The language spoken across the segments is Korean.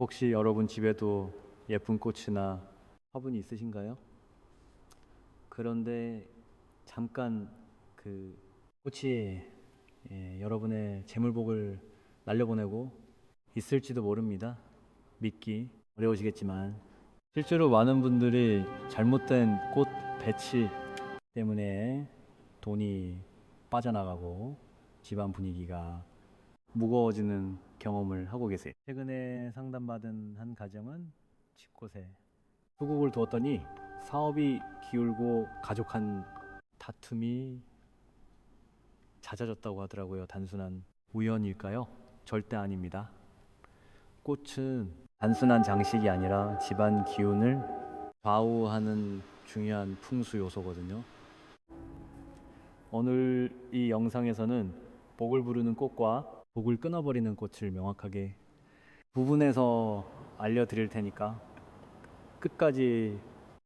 혹시 여러분 집에도 예쁜 꽃이나 화분이 있으신가요? 그런데 잠깐 그 꽃이 여러분의 재물복을 날려보내고 있을지도 모릅니다. 믿기 어려우시겠지만 실제로 많은 분들이 잘못된 꽃 배치 때문에 돈이 빠져나가고 집안 분위기가 무거워지는 경험을 하고 계세요. 최근에 상담받은 한 가정은 집곳에 수국을 두었더니 사업이 기울고 가족 간 다툼이 잦아졌다고 하더라고요. 단순한 우연일까요? 절대 아닙니다. 꽃은 단순한 장식이 아니라 집안 기운을 좌우하는 중요한 풍수 요소거든요. 오늘 이 영상에서는 복을 부르는 꽃과 복을 끊어버리는 꽃을 명확하게 구분해서 알려드릴 테니까 끝까지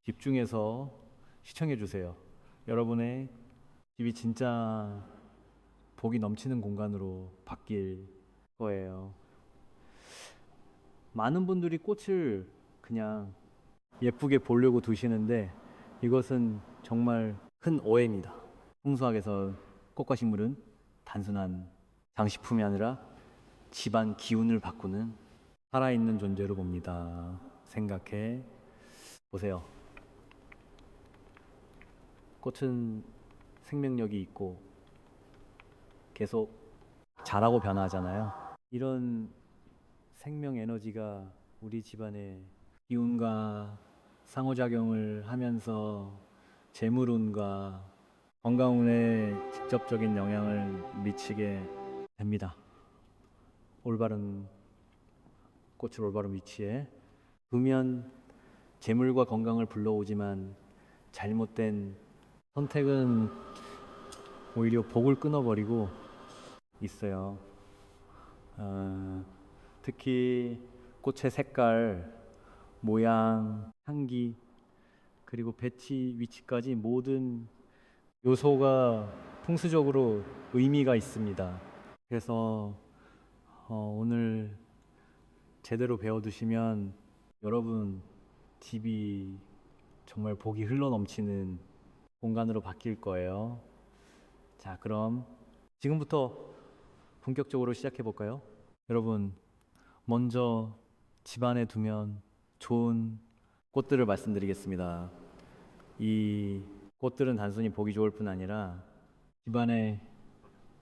집중해서 시청해 주세요. 여러분의 집이 진짜 복이 넘치는 공간으로 바뀔 거예요. 많은 분들이 꽃을 그냥 예쁘게 보려고 두시는데 이것은 정말 큰 오해입니다. 풍수학에서 꽃과 식물은 단순한 장식품이 아니라 집안 기운을 바꾸는 살아있는 존재로 봅니다. 생각해 보세요. 꽃은 생명력이 있고 계속 자라고 변화하잖아요. 이런 생명 에너지가 우리 집안의 기운과 상호작용을 하면서 재물운과 건강운에 직접적인 영향을 미치게 됩니다. 올바른 꽃을 올바른 위치에 두면 재물과 건강을 불러오지만 잘못된 선택은 오히려 복을 끊어버리고 있어요. 특히 꽃의 색깔, 모양, 향기, 그리고 배치 위치까지 모든 요소가 풍수적으로 의미가 있습니다. 그래서 오늘 제대로 배워두시면 여러분 집이 정말 복이 흘러넘치는 공간으로 바뀔 거예요. 자, 그럼 지금부터 본격적으로 시작해 볼까요? 여러분, 먼저 집안에 두면 좋은 꽃들을 말씀드리겠습니다. 이 꽃들은 단순히 보기 좋을 뿐 아니라 집안의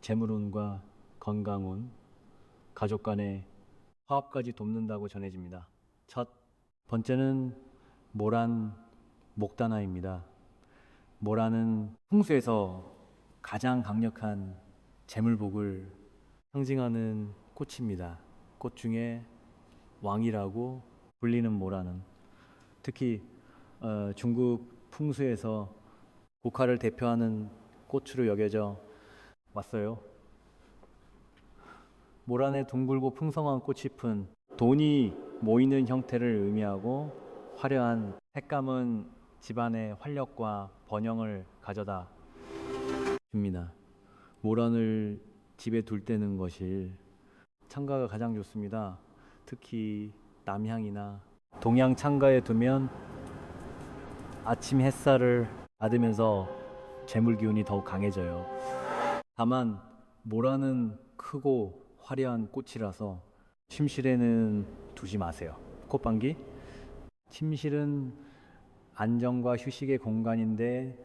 재물운과 건강운, 가족 간의 화합까지 돕는다고 전해집니다. 첫 번째는 모란 목다나입니다. 모란은 풍수에서 가장 강력한 재물복을 상징하는 꽃입니다. 꽃 중에 왕이라고 불리는 모란은 특히 중국 풍수에서 국화를 대표하는 꽃으로 여겨져 왔어요. 모란의 둥글고 풍성한 꽃잎은 돈이 모이는 형태를 의미하고 화려한 색감은 집안의 활력과 번영을 가져다 줍니다. 모란을 집에 둘 때는 것이 창가가 가장 좋습니다. 특히 남향이나 동향 창가에 두면 아침 햇살을 받으면서 재물 기운이 더욱 강해져요. 다만 모란은 크고 화려한 꽃이라서 침실에는 두지 마세요. 꽃방귀? 침실은 안정과 휴식의 공간인데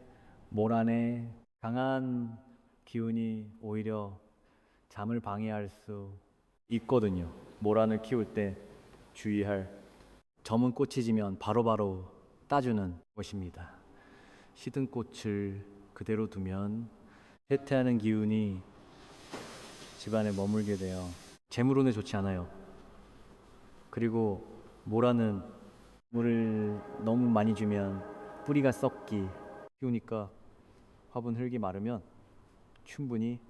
모란의 강한 기운이 오히려 잠을 방해할 수 있거든요. 모란을 키울 때 주의할 점은 꽃이 지면 바로바로 따주는 것입니다. 시든 꽃을 그대로 두면 쇠퇴하는 기운이 집안에 머물게 되어 재물운에 좋지 않아요. 그리고 모란은 물을 너무 많이 주면 뿌리가 썩기 쉬우니까 화분 흙이 마르면 충분히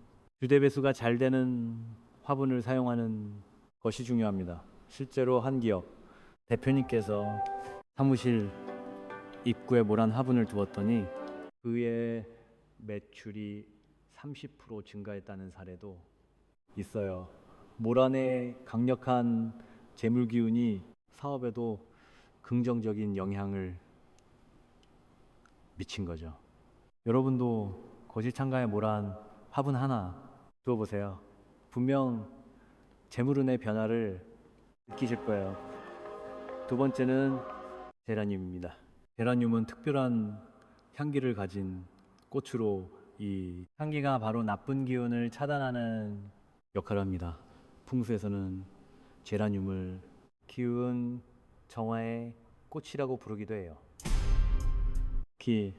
주대 배수가 잘 되는 화분을 사용하는 것이 중요합니다. 실제로 한 기업 대표님께서 사무실 입구에 모란 화분을 두었더니 그의 매출이 30% 증가했다는 사례도 있어요. 모란의 강력한 재물 기운이 사업에도 긍정적인 영향을 미친 거죠. 여러분도 거실 창가에 모란 화분 하나 두어보세요. 분명 재물운의 변화를 느끼실 거예요. 두 번째는 제라늄입니다. 제라늄은 특별한 향기를 가진 꽃으로 이 향기가 바로 나쁜 기운을 차단하는 역할을 합니다. 풍수에서는 제라늄을 기운 정화의 꽃이라고 부르기도 해요. 특히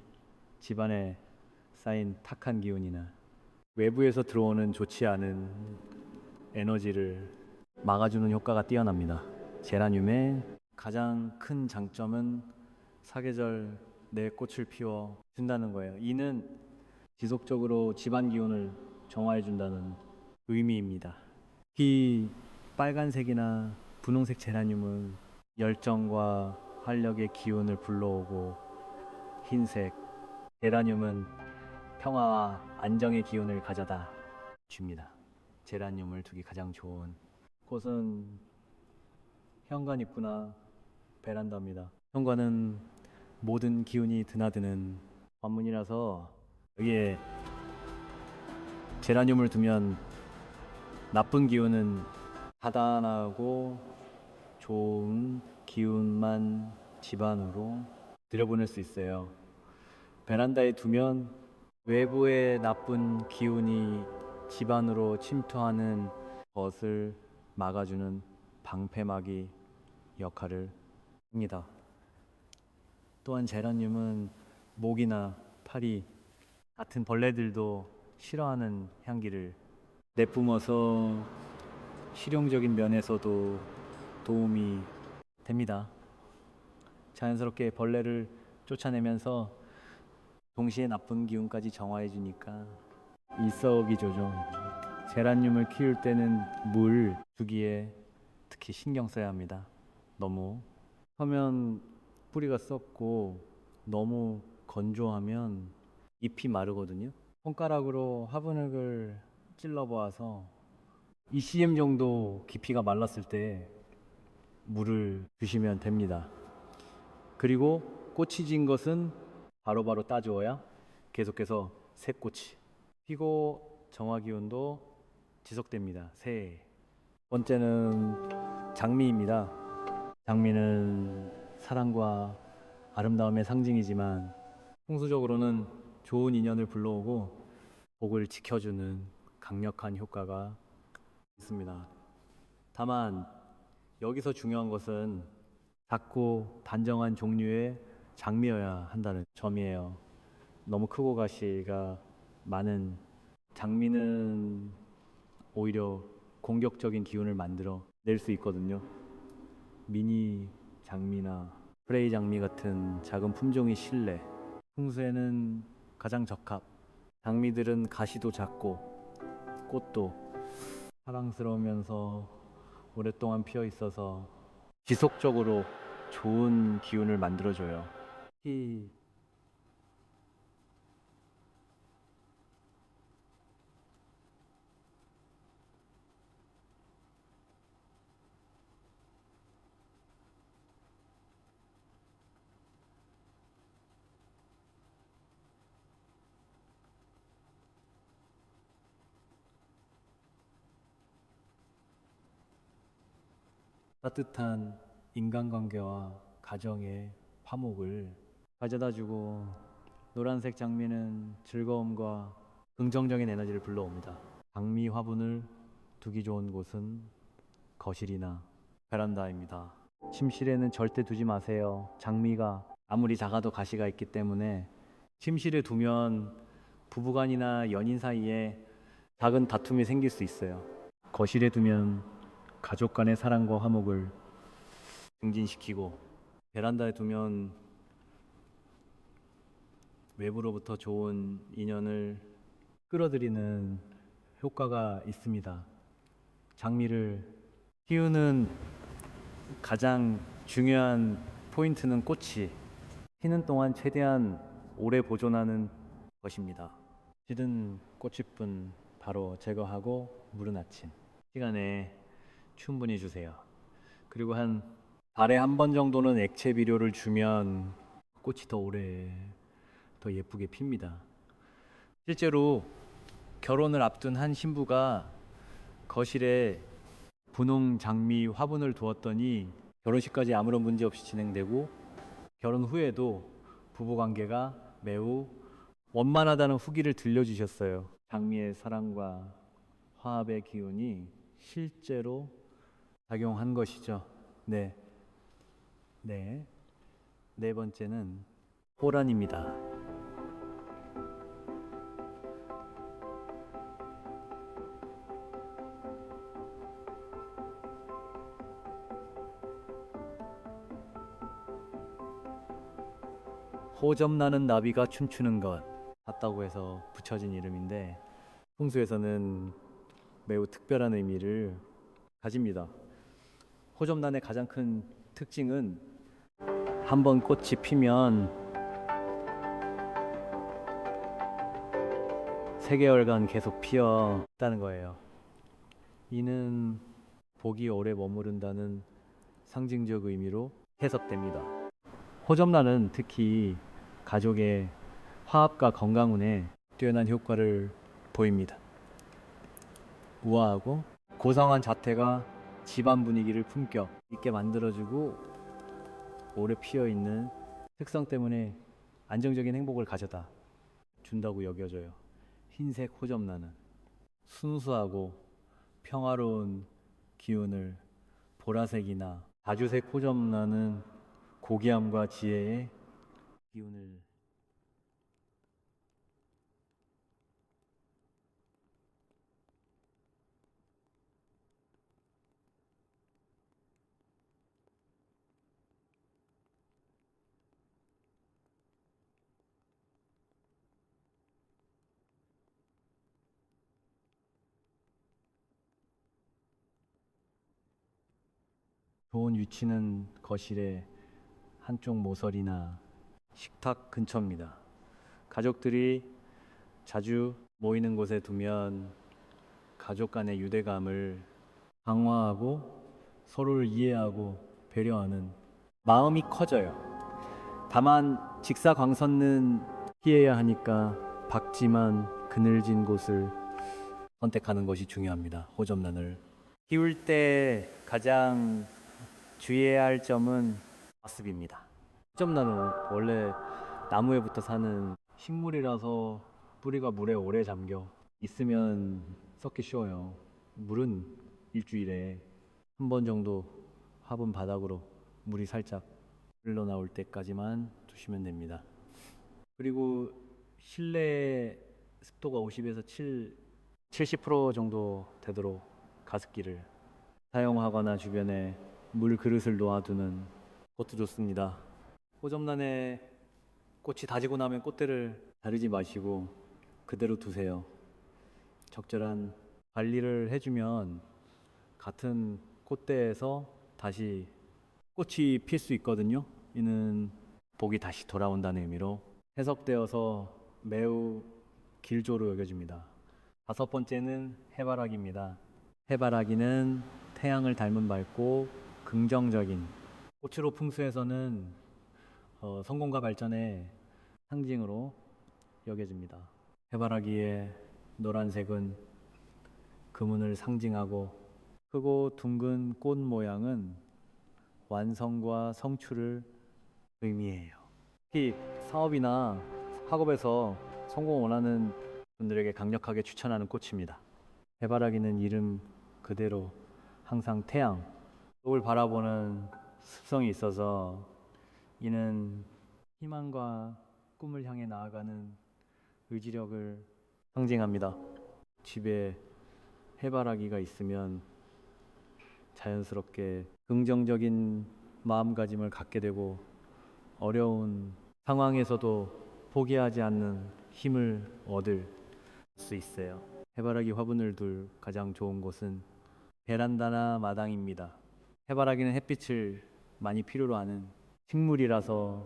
집안에 쌓인 탁한 기운이나 외부에서 들어오는 좋지 않은 에너지를 막아주는 효과가 뛰어납니다. 제라늄의 가장 큰 장점은 사계절 내 꽃을 피워 준다는 거예요. 이는 지속적으로 집안 기운을 정화해 준다는 의미입니다. 특히 빨간색이나 분홍색 제라늄은 열정과 활력의 기운을 불러오고, 흰색 제라늄은 평화와 안정의 기운을 가져다 줍니다. 제라늄을 두기 가장 좋은 곳은 현관 입구나 베란다입니다. 현관은 모든 기운이 드나드는 관문이라서 여기에 제라늄을 두면 나쁜 기운은 차단하고 좋은 기운만 집안으로 들여보낼 수 있어요. 베란다에 두면 외부의 나쁜 기운이 집안으로 침투하는 것을 막아주는 방패막이 역할을 합니다. 또한 제라늄은 모기나 파리 같은 벌레들도 싫어하는 향기를 내뿜어서 실용적인 면에서도 도움이 됩니다. 자연스럽게 벌레를 쫓아내면서 동시에 나쁜 기운까지 정화해 주니까 일석이조죠. 제라늄을 키울 때는 물 주기에 특히 신경 써야 합니다. 너무 서면 뿌리가 썩고 너무 건조하면 잎이 마르거든요. 손가락으로 화분흙을 찔러 보아서 2cm 정도 깊이가 말랐을 때 물을 주시면 됩니다. 그리고 꽃이 진 것은 바로바로 따주어야 계속해서 새 꽃이 피고 정화 기운도 지속됩니다. 새 번째는 장미입니다. 장미는 사랑과 아름다움의 상징이지만 풍수적으로는 좋은 인연을 불러오고 복을 지켜주는 강력한 효과가 있습니다. 다만 여기서 중요한 것은 작고 단정한 종류의 장미여야 한다는 점이에요. 너무 크고 가시가 많은 장미는 오히려 공격적인 기운을 만들어 낼 수 있거든요. 미니 장미나 프레이 장미 같은 작은 품종이 실내 풍수에는 가장 적합. 장미들은 가시도 작고 꽃도 사랑스러우면서 오랫동안 피어 있어서 지속적으로 좋은 기운을 만들어줘요. 특히 따뜻한 인간관계와 가정의 화목을 가져다주고, 노란색 장미는 즐거움과 긍정적인 에너지를 불러옵니다. 장미 화분을 두기 좋은 곳은 거실이나 베란다입니다. 침실에는 절대 두지 마세요. 장미가 아무리 작아도 가시가 있기 때문에 침실에 두면 부부간이나 연인 사이에 작은 다툼이 생길 수 있어요. 거실에 두면 가족 간의 사랑과 화목을 증진시키고, 베란다에 두면 외부로부터 좋은 인연을 끌어들이는 효과가 있습니다. 장미를 키우는 가장 중요한 포인트는 꽃이 피는 동안 최대한 오래 보존하는 것입니다. 시든 꽃잎은 바로 제거하고 무른 아침 시간에 충분히 주세요. 그리고 한 달에 한 번 정도는 액체 비료를 주면 꽃이 더 오래 더 예쁘게 핍니다. 실제로 결혼을 앞둔 한 신부가 거실에 분홍 장미 화분을 두었더니 결혼식까지 아무런 문제 없이 진행되고 결혼 후에도 부부 관계가 매우 원만하다는 후기를 들려주셨어요. 장미의 사랑과 화합의 기운이 실제로 작용한 것이죠. 네. 네. 네 번째는 호란입니다. 호접나는 나비가 춤추는 것 같다고 해서 붙여진 이름인데 풍수에서는 매우 특별한 의미를 가집니다. 호접란의 가장 큰 특징은 한번 꽃이 피면 3개월간 계속 피었다는 거예요. 이는 복이 오래 머무른다는 상징적 의미로 해석됩니다. 호접란은 특히 가족의 화합과 건강운에 뛰어난 효과를 보입니다. 우아하고 고상한 자태가 집안 분위기를 품격 있게 만들어주고 오래 피어있는 특성 때문에 안정적인 행복을 가져다 준다고 여겨져요. 흰색 호접란은 순수하고 평화로운 기운을, 보라색이나 자주색 호접란은 고귀함과 지혜의 기운을 좋은 위치는 거실의 한쪽 모서리나 식탁 근처입니다. 가족들이 자주 모이는 곳에 두면 가족 간의 유대감을 강화하고 서로를 이해하고 배려하는 마음이 커져요. 다만 직사광선은 피해야 하니까 밝지만 그늘진 곳을 선택하는 것이 중요합니다. 호접란을 키울 때 가장 주의해야 할 점은 과습입니다. 호접란은 원래 나무에 붙어 사는 식물이라서 뿌리가 물에 오래 잠겨 있으면 썩기 쉬워요. 물은 일주일에 한 번 정도 화분 바닥으로 물이 살짝 흘러나올 때까지만 두시면 됩니다. 그리고 실내 습도가 50에서 70% 정도 되도록 가습기를 사용하거나 주변에 물 그릇을 놓아두는 것도 좋습니다. 호접란에 꽃이 다지고 나면 꽃대를 자르지 마시고 그대로 두세요. 적절한 관리를 해주면 같은 꽃대에서 다시 꽃이 필 수 있거든요. 이는 복이 다시 돌아온다는 의미로 해석되어서 매우 길조로 여겨집니다. 5번째는 해바라기입니다. 해바라기는 태양을 닮은 밝고 긍정적인 꽃으로 풍수에서는 성공과 발전의 상징으로 여겨집니다. 해바라기의 노란색은 금운을 상징하고 크고 둥근 꽃 모양은 완성과 성취를 의미해요. 특히 사업이나 학업에서 성공을 원하는 분들에게 강력하게 추천하는 꽃입니다. 해바라기는 이름 그대로 항상 태양, 속을 바라보는 습성이 있어서 이는 희망과 꿈을 향해 나아가는 의지력을 상징합니다. 집에 해바라기가 있으면 자연스럽게 긍정적인 마음가짐을 갖게 되고 어려운 상황에서도 포기하지 않는 힘을 얻을 수 있어요. 해바라기 화분을 둘 가장 좋은 곳은 베란다나 마당입니다. 해바라기는 햇빛을 많이 필요로 하는 식물이라서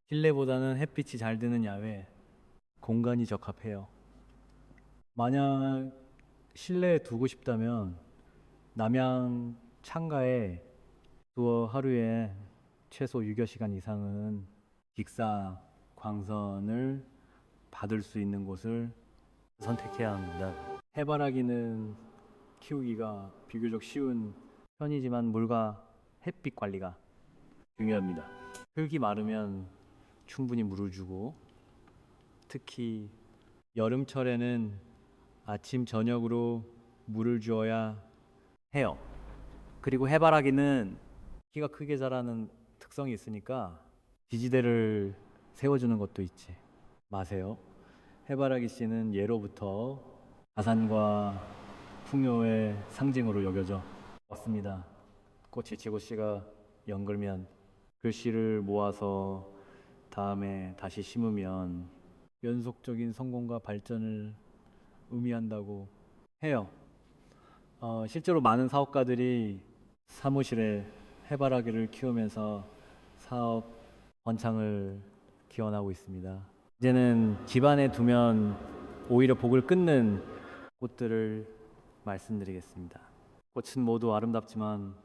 실내보다는 햇빛이 잘 드는 야외 공간이 적합해요. 만약 실내에 두고 싶다면 남향 창가에 또 하루에 최소 6여시간 이상은 직사 광선을 받을 수 있는 곳을 선택해야 합니다. 해바라기는 키우기가 비교적 쉬운 편이지만 물과 햇빛 관리가 중요합니다. 흙이 마르면 충분히 물을 주고, 특히 여름철에는 아침 저녁으로 물을 주어야 해요. 그리고 해바라기는 키가 크게 자라는 특성이 있으니까 지지대를 세워주는 것도 잊지 마세요. 해바라기 씨는 예로부터 자산과 풍요의 상징으로 여겨져 왔습니다. 꽃이 씨가 연글면 글씨를 모아서 다음에 다시 심으면 연속적인 성공과 발전을 의미한다고 해요. 실제로 많은 사업가들이 사무실에 해바라기를 키우면서 사업 번창을 기원하고 있습니다. 이제는 집안에 두면 오히려 복을 끊는 꽃들을 말씀드리겠습니다. 꽃은 모두 아름답지만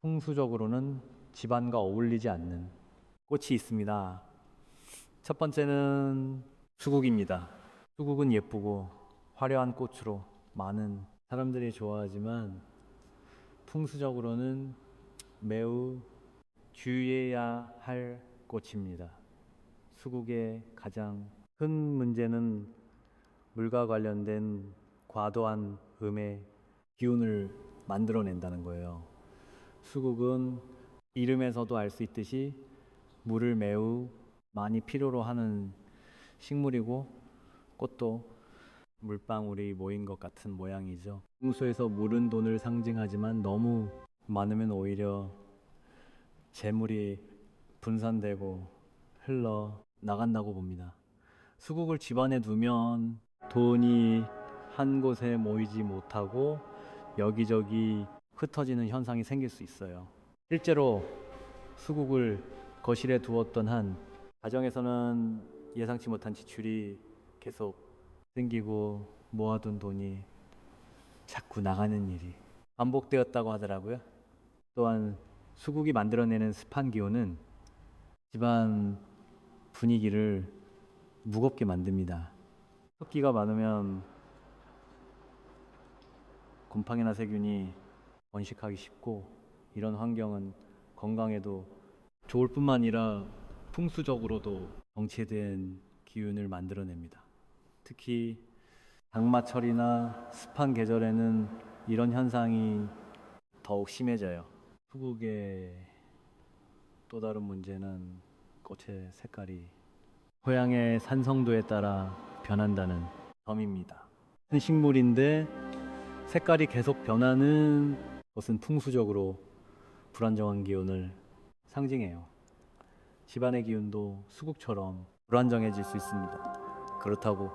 풍수적으로는 집안과 어울리지 않는 꽃이 있습니다. 첫 번째는 수국입니다. 수국은 예쁘고 화려한 꽃으로 많은 사람들이 좋아하지만 풍수적으로는 매우 주의해야 할 꽃입니다. 수국의 가장 큰 문제는 물과 관련된 과도한 음의 기운을 만들어낸다는 거예요. 수국은 이름에서도 알 수 있듯이 물을 매우 많이 필요로 하는 식물이고, 꽃도 물방울이 모인 것 같은 모양이죠. 풍수에서 물은 돈을 상징하지만 너무 많으면 오히려 재물이 분산되고 흘러 나간다고 봅니다. 수국을 집안에 두면 돈이 한 곳에 모이지 못하고 여기저기 흩어지는 현상이 생길 수 있어요. 실제로 수국을 거실에 두었던 한 가정에서는 예상치 못한 지출이 계속 생기고 모아둔 돈이 자꾸 나가는 일이 반복되었다고 하더라고요. 또한 수국이 만들어내는 습한 기운은 집안 분위기를 무겁게 만듭니다. 습기가 많으면 곰팡이나 세균이 번식하기 쉽고, 이런 환경은 건강에도 좋을 뿐만 아니라 풍수적으로도 정체된 기운을 만들어냅니다. 특히 장마철이나 습한 계절에는 이런 현상이 더욱 심해져요. 수국의 또 다른 문제는 꽃의 색깔이 토양의 산성도에 따라 변한다는 점입니다. 같은 식물인데 색깔이 계속 변하는 것은 풍수적으로 불안정한 기운을 상징해요. 집안의 기운도 수국처럼 불안정해질 수 있습니다. 그렇다고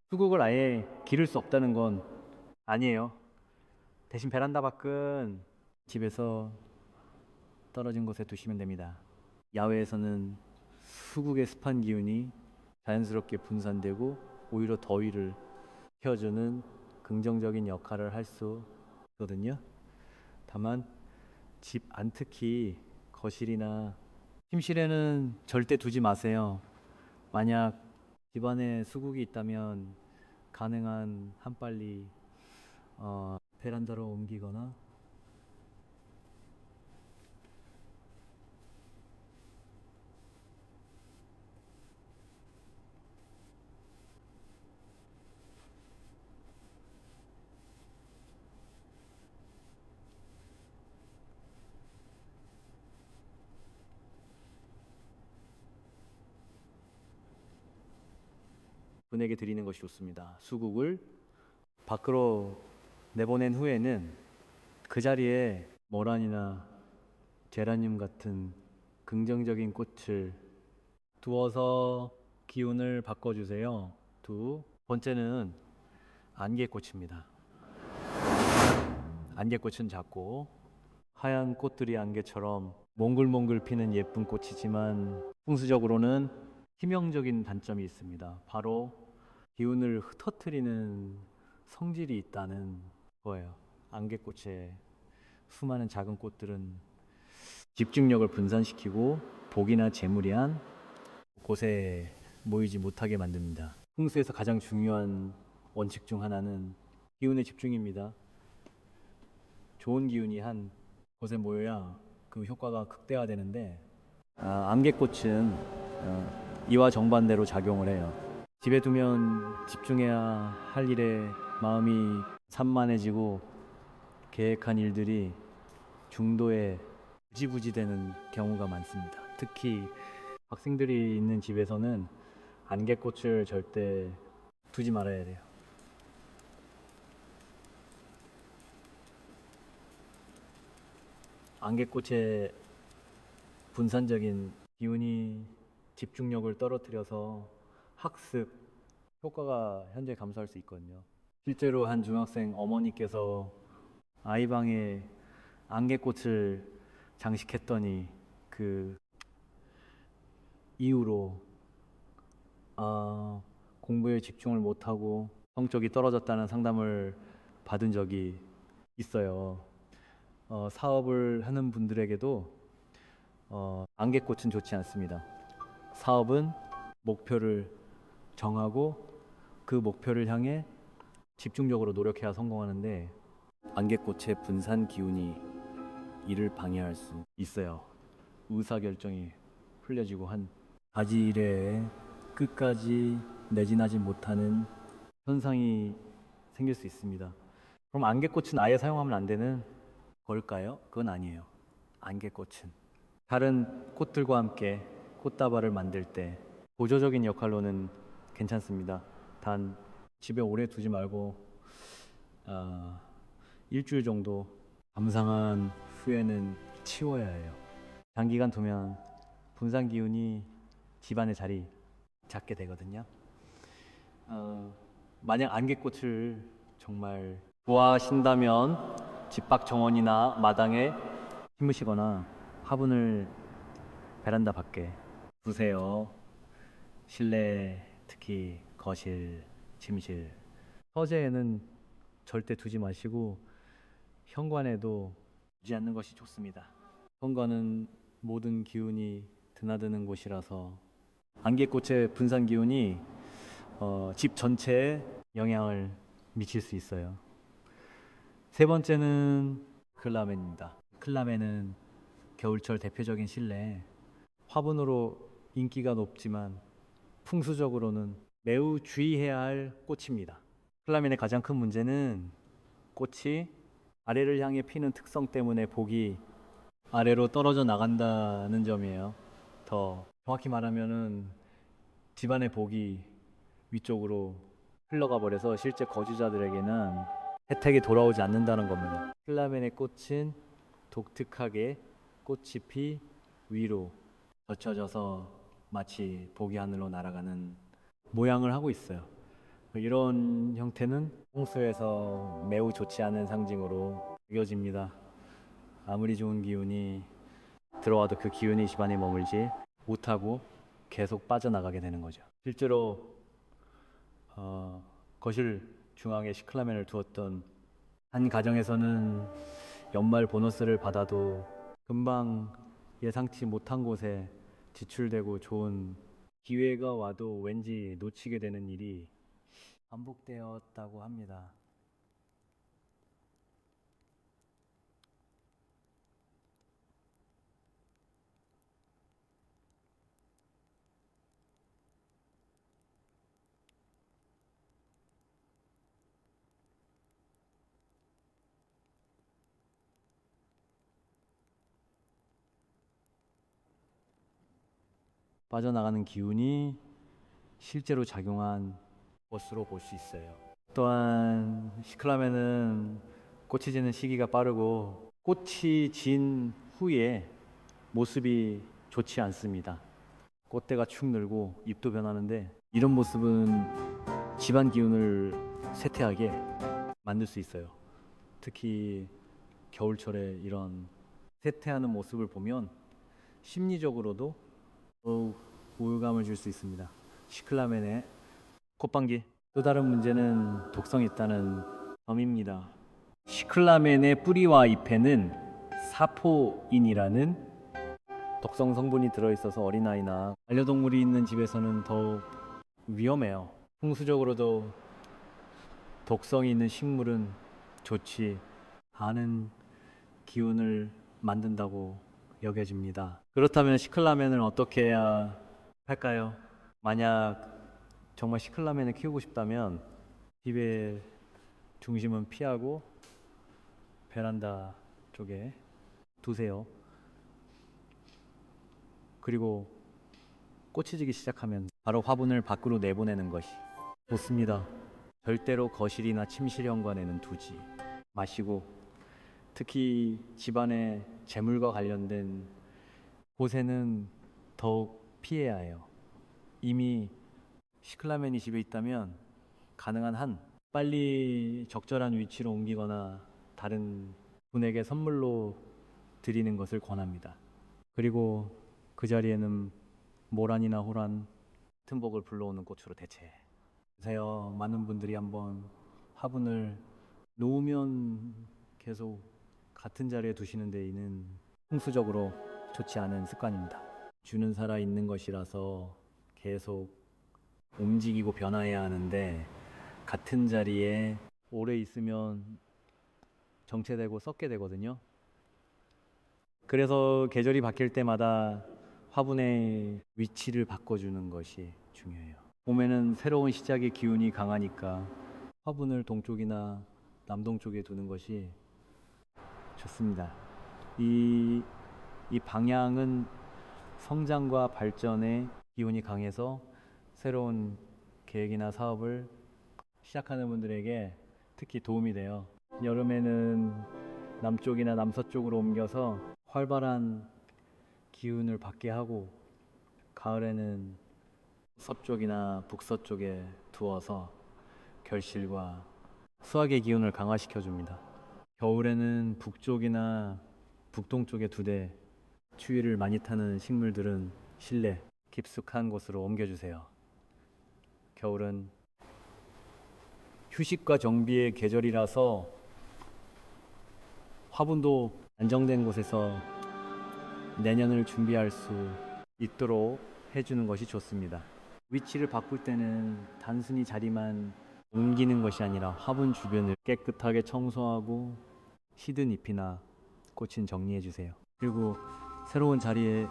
수국을 아예 기를 수 없다는 건 아니에요. 대신 베란다 밖은 집에서 떨어진 곳에 두시면 됩니다. 야외에서는 수국의 습한 기운이 자연스럽게 분산되고 오히려 더위를 켜주는 긍정적인 역할을 할 수 있거든요. 다만 집 안, 특히 거실이나 침실에는 절대 두지 마세요. 만약 집안에 수국이 있다면 가능한 한 빨리 베란다로 옮기거나 분에게 드리는 것이 좋습니다. 수국을 밖으로 내보낸 후에는 그 자리에 모란이나 제라늄 같은 긍정적인 꽃을 두어서 기운을 바꿔주세요. 두 번째는 안개꽃입니다. 안개꽃은 작고 하얀 꽃들이 안개처럼 몽글몽글 피는 예쁜 꽃이지만 풍수적으로는 치명적인 단점이 있습니다. 바로 기운을 흩어뜨리는 성질이 있다는 거예요. 안개꽃의 수많은 작은 꽃들은 집중력을 분산시키고 복이나 재물이한 곳에 모이지 못하게 만듭니다. 풍수에서 가장 중요한 원칙 중 하나는 기운의 집중입니다. 좋은 기운이 한 곳에 모여야 그 효과가 극대화되는데 안개꽃은 이와 정반대로 작용을 해요. 집에 두면 집중해야 할 일에 마음이 산만해지고 계획한 일들이 중도에 부지부지 되는 경우가 많습니다. 특히 학생들이 있는 집에서는 안개꽃을 절대 두지 말아야 돼요. 안개꽃의 분산적인 기운이 집중력을 떨어뜨려서 학습 효과가 현재 감소할 수 있거든요. 실제로 한 중학생 어머니께서 아이 방에 안개꽃을 장식했더니 그 이후로 공부에 집중을 못하고 성적이 떨어졌다는 상담을 받은 적이 있어요. 사업을 하는 분들에게도 안개꽃은 좋지 않습니다. 사업은 목표를 정하고 그 목표를 향해 집중적으로 노력해야 성공하는데 안개꽃의 분산 기운이 이를 방해할 수 있어요. 의사결정이 흘려지고 한 가지 일에 끝까지 내진하지 못하는 현상이 생길 수 있습니다. 그럼 안개꽃은 아예 사용하면 안 되는 걸까요? 그건 아니에요. 안개꽃은 다른 꽃들과 함께 꽃다발을 만들 때 보조적인 역할로는 괜찮습니다. 단 집에 오래 두지 말고 일주일 정도 감상한 후에는 치워야 해요. 장기간 두면 분산 기운이 집안에 자리 잡게 되거든요. 만약 안개꽃을 정말 좋아하신다면 집 밖 정원이나 마당에 심으시거나 화분을 베란다 밖에 두세요. 실내, 특히 거실, 침실, 서재에는 절대 두지 마시고 현관에도 두지 않는 것이 좋습니다. 현관은 모든 기운이 드나드는 곳이라서 안개꽃의 분산 기운이 집 전체에 영향을 미칠 수 있어요. 세 번째는 클라멘입니다. 클라멘은 겨울철 대표적인 실내 화분으로 인기가 높지만 풍수적으로는 매우 주의해야 할 꽃입니다. 클라멘의 가장 큰 문제는 꽃이 아래를 향해 피는 특성 때문에 복이 아래로 떨어져 나간다는 점이에요. 더 정확히 말하면은 집안의 복이 위쪽으로 흘러가 버려서 실제 거주자들에게는 혜택이 돌아오지 않는다는 겁니다. 클라멘의 꽃은 독특하게 꽃이 피 위로 젖혀져서 마치 복이 하늘로 날아가는 모양을 하고 있어요. 이런 형태는 풍수에서 매우 좋지 않은 상징으로 여겨집니다. 아무리 좋은 기운이 들어와도 그 기운이 집안에 머물지 못하고 계속 빠져나가게 되는 거죠. 실제로 거실 중앙에 시클라멘을 두었던 한 가정에서는 연말 보너스를 받아도 금방 예상치 못한 곳에 지출되고 좋은 기회가 와도 왠지 놓치게 되는 일이 반복되었다고 합니다. 빠져나가는 기운이 실제로 작용한 것으로 볼 수 있어요. 또한 시클라멘은 꽃이 지는 시기가 빠르고 꽃이 진 후에 모습이 좋지 않습니다. 꽃대가 축 늘고 잎도 변하는데 이런 모습은 집안 기운을 쇠퇴하게 만들 수 있어요. 특히 겨울철에 이런 쇠퇴하는 모습을 보면 심리적으로도 더욱 우울감을 줄 수 있습니다. 시클라멘의 꽃방귀. 또 다른 문제는 독성이 있다는 점입니다. 시클라멘의 뿌리와 잎에는 사포인이라는 독성 성분이 들어있어서 어린아이나 반려동물이 있는 집에서는 더욱 위험해요. 풍수적으로도 독성이 있는 식물은 좋지 않은 기운을 만든다고 여겨집니다. 그렇다면 시클라멘을 어떻게 해야 할까요? 만약 정말 시클라멘을 키우고 싶다면 집의 중심은 피하고 베란다 쪽에 두세요. 그리고 꽃이 지기 시작하면 바로 화분을 밖으로 내보내는 것이 좋습니다. 절대로 거실이나 침실 현관에는 두지 마시고, 특히 집안의 재물과 관련된 곳에는 더욱 피해야 해요. 이미 시클라멘이 집에 있다면 가능한 한 빨리 적절한 위치로 옮기거나 다른 분에게 선물로 드리는 것을 권합니다. 그리고 그 자리에는 모란이나 호란, 틈복을 불러오는 꽃으로 대체해주세요. 많은 분들이 한번 화분을 놓으면 계속 같은 자리에 두시는 데에는 풍수적으로 좋지 않은 습관입니다. 주는 살아 있는 것이라서 계속 움직이고 변화해야 하는데, 같은 자리에 오래 있으면 정체되고 썩게 되거든요. 그래서 계절이 바뀔 때마다 화분의 위치를 바꿔주는 것이 중요해요. 봄에는 새로운 시작의 기운이 강하니까 화분을 동쪽이나 남동쪽에 두는 것이 좋습니다. 이 방향은 성장과 발전의 기운이 강해서 새로운 계획이나 사업을 시작하는 분들에게 특히 도움이 돼요. 여름에는 남쪽이나 남서쪽으로 옮겨서 활발한 기운을 받게 하고, 가을에는 서쪽이나 북서쪽에 두어서 결실과 수확의 기운을 강화시켜 줍니다. 겨울에는 북쪽이나 북동쪽에 두되 추위를 많이 타는 식물들은 실내 깊숙한 곳으로 옮겨주세요. 겨울은 휴식과 정비의 계절이라서 화분도 안정된 곳에서 내년을 준비할 수 있도록 해주는 것이 좋습니다. 위치를 바꿀 때는 단순히 자리만 옮기는 것이 아니라 화분 주변을 깨끗하게 청소하고 시든 잎이나 꽃은 정리해 주세요. 그리고 새로운 자리에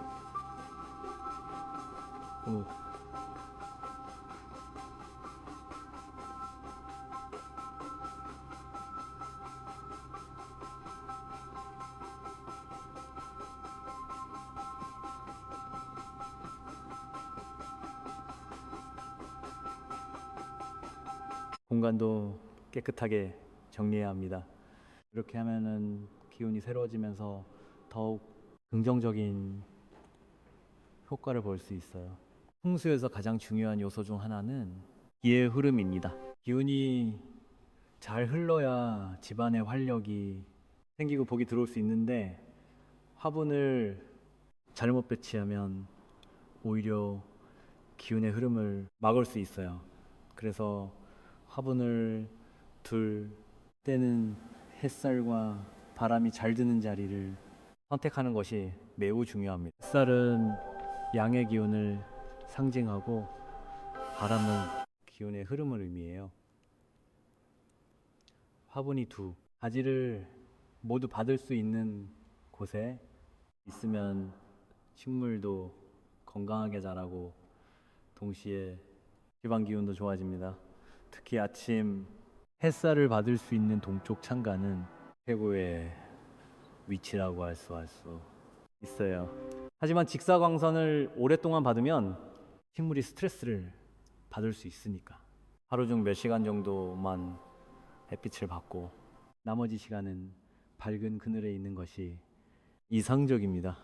공간도 깨끗하게 정리해야 합니다. 이렇게 하면은 기운이 새로워지면서 더욱 긍정적인 효과를 볼 수 있어요. 풍수에서 가장 중요한 요소 중 하나는 기의 흐름입니다. 기운이 잘 흘러야 집안의 활력이 생기고 복이 들어올 수 있는데, 화분을 잘못 배치하면 오히려 기운의 흐름을 막을 수 있어요. 그래서 화분을 둘 때는 햇살과 바람이 잘 드는 자리를 선택하는 것이 매우 중요합니다. 햇살은 양의 기운을 상징하고, 바람은 기운의 흐름을 의미해요. 화분이 두 가지를 모두 받을 수 있는 곳에 있으면 식물도 건강하게 자라고 동시에 집안 기운도 좋아집니다. 특히 아침 햇살을 받을 수 있는 동쪽 창가는 최고의 위치라고 할 수 있어요. 하지만 직사광선을 오랫동안 받으면 식물이 스트레스를 받을 수 있으니까 하루 중 몇 시간 정도만 햇빛을 받고 나머지 시간은 밝은 그늘에 있는 것이 이상적입니다.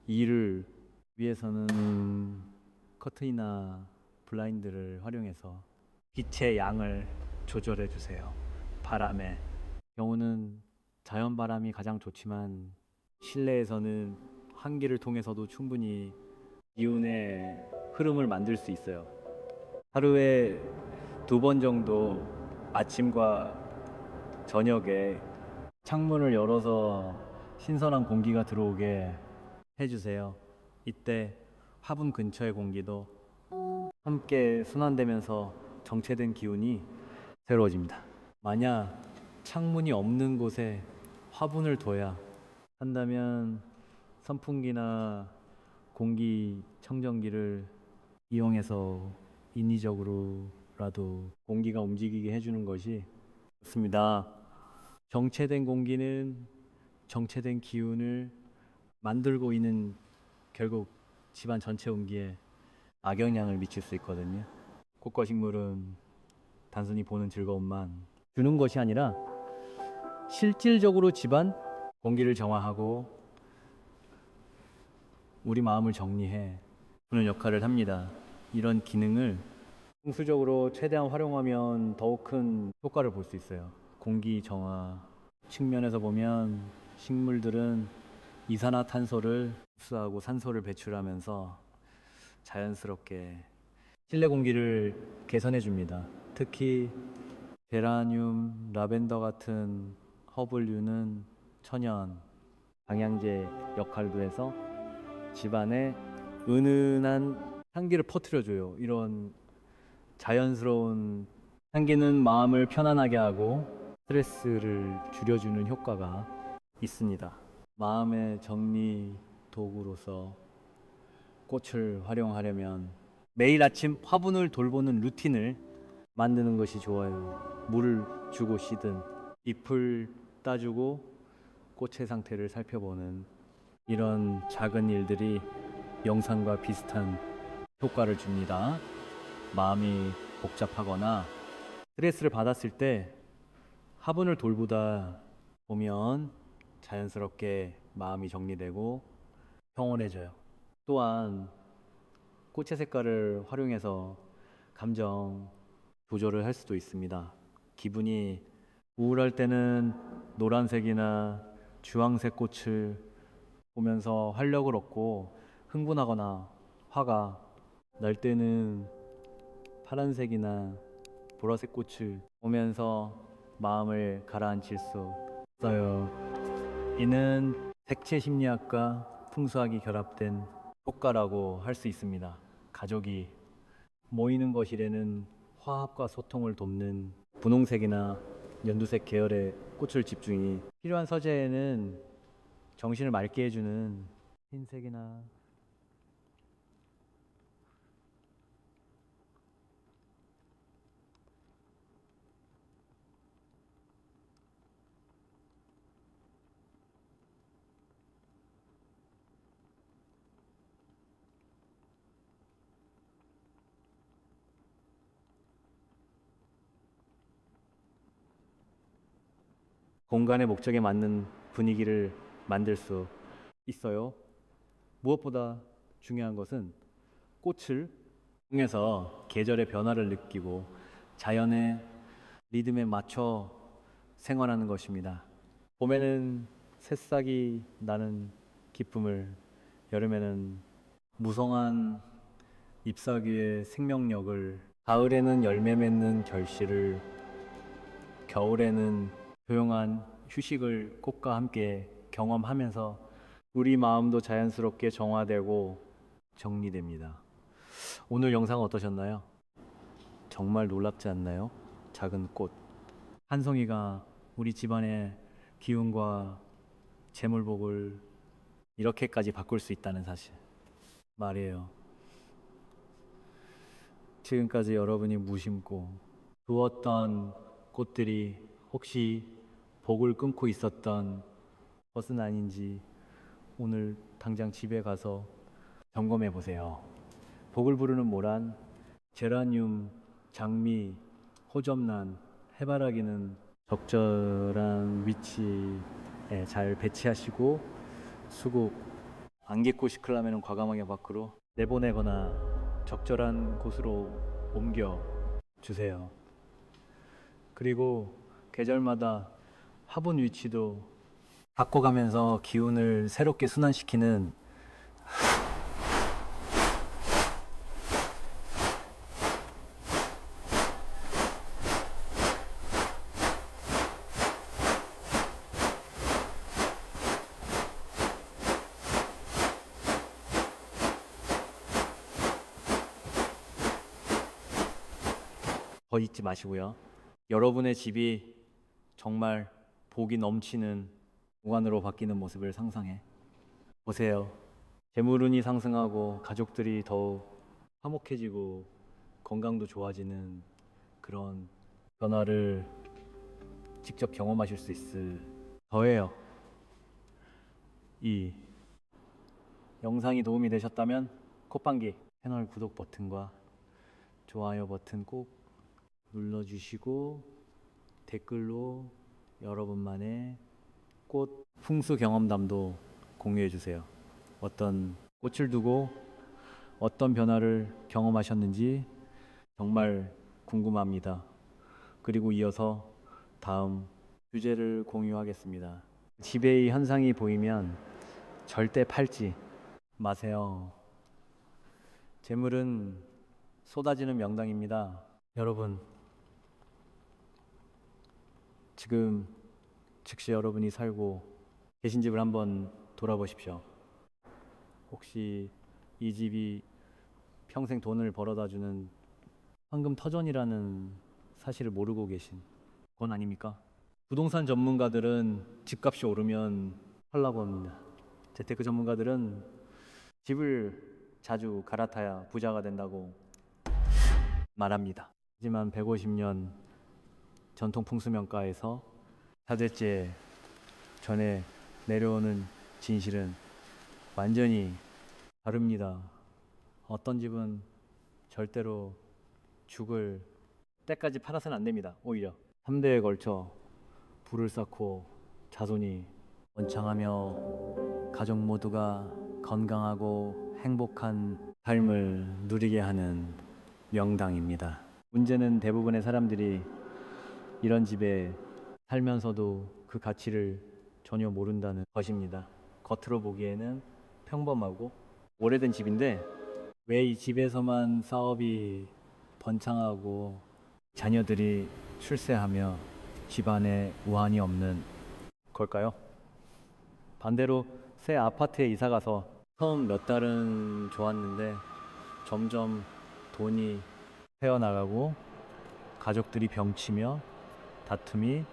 이를 위해서는 커튼이나 블라인드를 활용해서 빛의 양을 조절해 주세요. 바람의 경우는 자연 바람이 가장 좋지만 실내에서는 환기를 통해서도 충분히 기운의 흐름을 만들 수 있어요. 하루에 2번 정도 아침과 저녁에 창문을 열어서 신선한 공기가 들어오게 해주세요. 이때 화분 근처의 공기도 함께 순환되면서 정체된 기운이 새로워집니다. 만약 창문이 없는 곳에 화분을 둬야 한다면 선풍기나 공기청정기를 이용해서 인위적으로라도 공기가 움직이게 해주는 것이 좋습니다. 정체된 공기는 정체된 기운을 만들고 있는 결국 집안 전체 운기에 악영향을 미칠 수 있거든요. 꽃과 식물은 단순히 보는 즐거움만 주는 것이 아니라 실질적으로 집안 공기를 정화하고 우리 마음을 정리해 주는 역할을 합니다. 이런 기능을 풍수적으로 최대한 활용하면 더욱 큰 효과를 볼 수 있어요. 공기 정화 측면에서 보면 식물들은 이산화탄소를 흡수하고 산소를 배출하면서 자연스럽게 실내 공기를 개선해 줍니다. 특히 제라늄, 라벤더 같은 허블류는 천연, 방향제 역할도 해서 집안에 은은한 향기를 퍼뜨려줘요. 이런 자연스러운 향기는 마음을 편안하게 하고 스트레스를 줄여주는 효과가 있습니다. 마음의 정리 도구로서 꽃을 활용하려면 매일 아침 화분을 돌보는 루틴을 만드는 것이 좋아요. 물을 주고 씨든 잎을 따주고 꽃의 상태를 살펴보는 이런 작은 일들이 명상과 비슷한 효과를 줍니다. 마음이 복잡하거나 스트레스를 받았을 때 화분을 돌보다 보면 자연스럽게 마음이 정리되고 평온해져요. 또한 꽃의 색깔을 활용해서 감정 조절을 할 수도 있습니다. 기분이 우울할 때는 노란색이나 주황색 꽃을 보면서 활력을 얻고 흥분하거나 화가 날 때는 파란색이나 보라색 꽃을 보면서 마음을 가라앉힐 수 있어요. 이는 색채 심리학과 풍수학이 결합된 효과라고 할 수 있습니다. 가족이 모이는 것이라는 화합과 소통을 돕는 분홍색이나 연두색 계열의 꽃을 집중이 필요한 서재에는 정신을 맑게 해주는 흰색이나 공간의 목적에 맞는 분위기를 만들 수 있어요. 무엇보다 중요한 것은 꽃을 통해서 계절의 변화를 느끼고 자연의 리듬에 맞춰 생활하는 것입니다. 봄에는 새싹이 나는 기쁨을, 여름에는 무성한 잎사귀의 생명력을, 가을에는 열매 맺는 결실을, 겨울에는 조용한 휴식을 꽃과 함께 경험하면서 우리 마음도 자연스럽게 정화되고 정리됩니다. 오늘 영상 어떠셨나요? 정말 놀랍지 않나요? 작은 꽃 한 송이가 우리 집안의 기운과 재물복을 이렇게까지 바꿀 수 있다는 사실 말이에요. 지금까지 여러분이 무심코 두었던 꽃들이 혹시 복을 끊고 있었던 것은 아닌지 오늘 당장 집에 가서 점검해 보세요. 복을 부르는 모란, 제라늄, 장미, 호접란, 해바라기는 적절한 위치에 잘 배치하시고 수국, 안개꽃이 클라면은 과감하게 밖으로 내보내거나 적절한 곳으로 옮겨 주세요. 그리고 계절마다 화분 위치도 바꿔가면서 기운을 새롭게 순환시키는 더 잊지 마시고요. 여러분의 집이 정말 복이 넘치는 공간으로 바뀌는 모습을 상상해 보세요. 재물운이 상승하고 가족들이 더욱 화목해지고 건강도 좋아지는 그런 변화를 직접 경험하실 수 있을 거예요. 이 영상이 도움이 되셨다면 콧방귀 채널 구독 버튼과 좋아요 버튼 꼭 눌러주시고 댓글로 여러분만의 꽃 풍수 경험담도 공유해주세요. 어떤 꽃을 두고 어떤 변화를 경험하셨는지 정말 궁금합니다. 그리고 이어서 다음 주제를 공유하겠습니다. 지배의 현상이 보이면 절대 팔지 마세요. 재물은 쏟아지는 명당입니다. 여러분, 지금 즉시 여러분이 살고 계신 집을 한번 돌아보십시오. 혹시 이 집이 평생 돈을 벌어다 주는 황금 터전이라는 사실을 모르고 계신 건 아닙니까? 부동산 전문가들은 집값이 오르면 팔라고 합니다. 재테크 전문가들은 집을 자주 갈아타야 부자가 된다고 말합니다. 하지만 150년 전통 풍수명가에서 4대째 전해 내려오는 진실은 완전히 다릅니다. 어떤 집은 절대로 죽을 때까지 팔아서는 안 됩니다. 오히려 3대에 걸쳐 부를 쌓고 자손이 원창하며 가족 모두가 건강하고 행복한 삶을 누리게 하는 명당입니다. 문제는 대부분의 사람들이 이런 집에 살면서도 그 가치를 전혀 모른다는 것입니다. 겉으로 보기에는 평범하고 오래된 집인데 왜 이 집에서만 사업이 번창하고 자녀들이 출세하며 집안에 우환이 없는 걸까요? 반대로 새 아파트에 이사 가서 처음 몇 달은 좋았는데 점점 돈이 새어나가고 가족들이 병치며 다툼이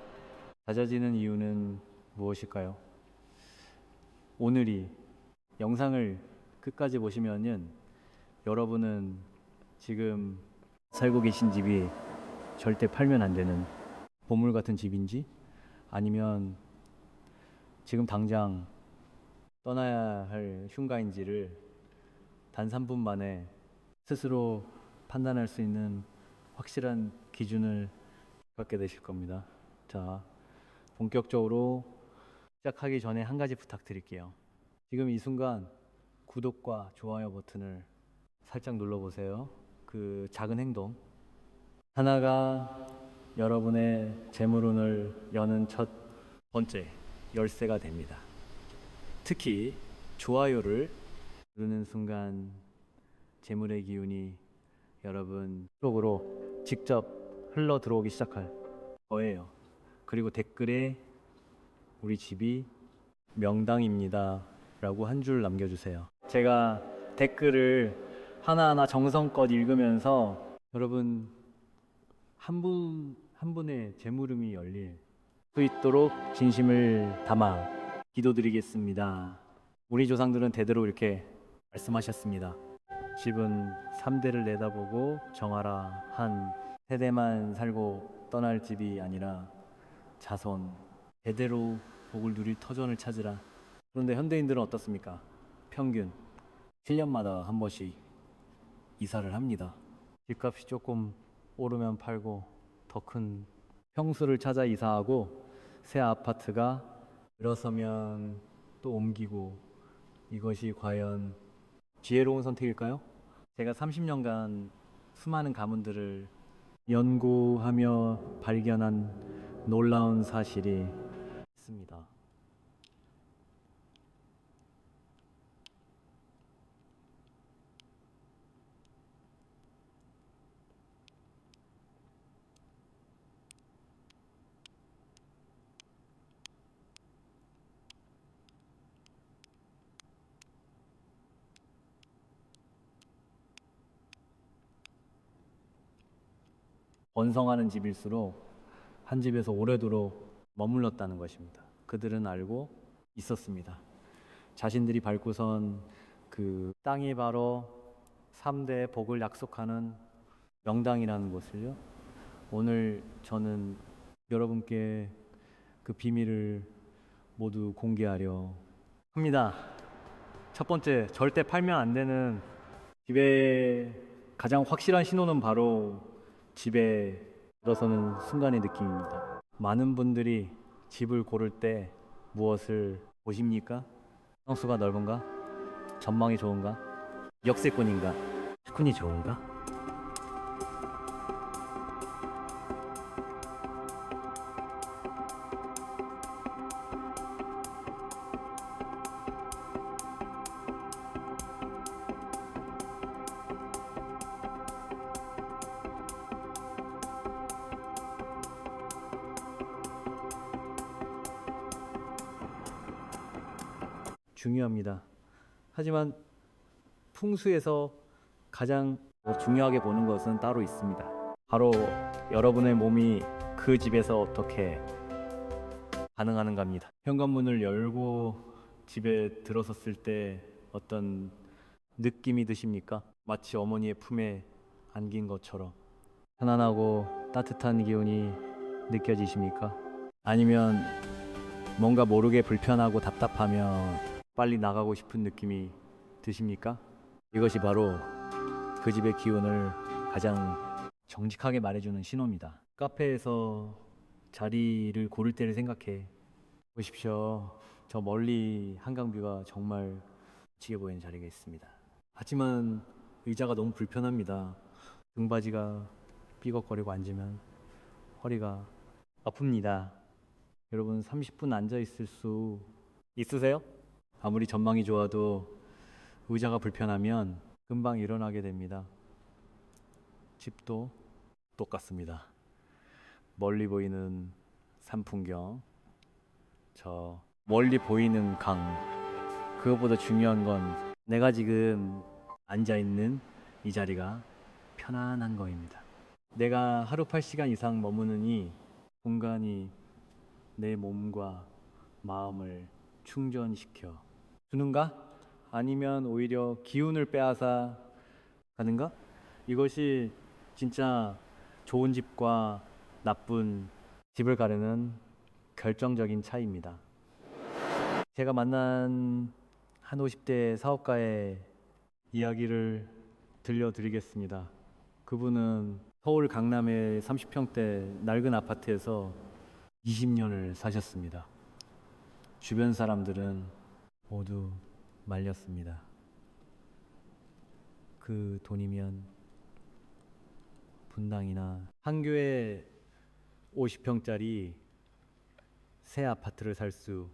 잦아지는 이유는 무엇일까요? 오늘 이 영상을 끝까지 보시면은 여러분은 지금 살고 계신 집이 절대 팔면 안 되는 보물 같은 집인지 아니면 지금 당장 떠나야 할 흉가인지를 단 3분 만에 스스로 판단할 수 있는 확실한 기준을 갖게 되실 겁니다. 자, 본격적으로 시작하기 전에 한 가지 부탁드릴게요. 지금 이 순간 구독과 좋아요 버튼을 살짝 눌러보세요. 그 작은 행동 하나가 여러분의 재물운을 여는 첫 번째 열쇠가 됩니다. 특히 좋아요를 누르는 순간 재물의 기운이 여러분 쪽으로 직접 흘러 들어오기 시작할 거예요. 그리고 댓글에 우리 집이 명당입니다 라고 한 줄 남겨주세요. 제가 댓글을 하나하나 정성껏 읽으면서 여러분 한 분 한 분의 재물음이 열릴 수 있도록 진심을 담아 기도드리겠습니다. 우리 조상들은 대대로 이렇게 말씀하셨습니다. 집은 3대를 내다보고 정하라. 한 세대만 살고 떠날 집이 아니라 자손 대대로 복을 누릴 터전을 찾으라. 그런데 현대인들은 어떻습니까? 평균 7년마다 한 번씩 이사를 합니다. 집값이 조금 오르면 팔고 더 큰 평수를 찾아 이사하고 새 아파트가 들어서면 또 옮기고 이것이 과연 지혜로운 선택일까요? 제가 30년간 수많은 가문들을 연구하며 발견한 놀라운 사실이 있습니다. 번성하는 집일수록 한 집에서 오래도록 머물렀다는 것입니다. 그들은 알고 있었습니다. 자신들이 밟고선 그 땅이 바로 3대의 복을 약속하는 명당이라는 것을요. 오늘 저는 여러분께 그 비밀을 모두 공개하려 합니다. 첫 번째, 절대 팔면 안 되는 집의 가장 확실한 신호는 바로 집에 들어서는 순간의 느낌입니다. 많은 분들이 집을 고를 때 무엇을 보십니까? 평수가 넓은가? 전망이 좋은가? 역세권인가? 수kun이 좋은가? 중요합니다. 하지만 풍수에서 가장 중요하게 보는 것은 따로 있습니다. 바로 여러분의 몸이 그 집에서 어떻게 반응하는가입니다. 현관문을 열고 집에 들어섰을 때 어떤 느낌이 드십니까? 마치 어머니의 품에 안긴 것처럼 편안하고 따뜻한 기운이 느껴지십니까? 아니면 뭔가 모르게 불편하고 답답하면 빨리 나가고 싶은 느낌이 드십니까? 이것이 바로 그 집의 기운을 가장 정직하게 말해주는 신호입니다. 카페에서 자리를 고를 때를 생각해 보십시오. 저 멀리 한강뷰가 정말 멋지게 보이는 자리가 있습니다. 하지만 의자가 너무 불편합니다. 등받이가 삐걱거리고 앉으면 허리가 아픕니다. 여러분 30분 앉아 있을 수 있으세요? 아무리 전망이 좋아도 의자가 불편하면 금방 일어나게 됩니다. 집도 똑같습니다. 멀리 보이는 산 풍경, 저 멀리 보이는 강, 그것보다 중요한 건 내가 지금 앉아 있는 이 자리가 편안한 거입니다. 내가 하루 8시간 이상 머무느니 공간이 내 몸과 마음을 충전시켜 주는가? 아니면 오히려 기운을 빼앗아 가는가? 이것이 진짜 좋은 집과 나쁜 집을 가르는 결정적인 차이입니다. 제가 만난 한 50대 사업가의 이야기를 들려드리겠습니다. 그분은 서울 강남의 30평대 낡은 아파트에서 20년을 사셨습니다. 주변 사람들은 모두 말렸습니다. 그 돈이면 분당이나 판교에 50평짜리 새 아파트를 살 수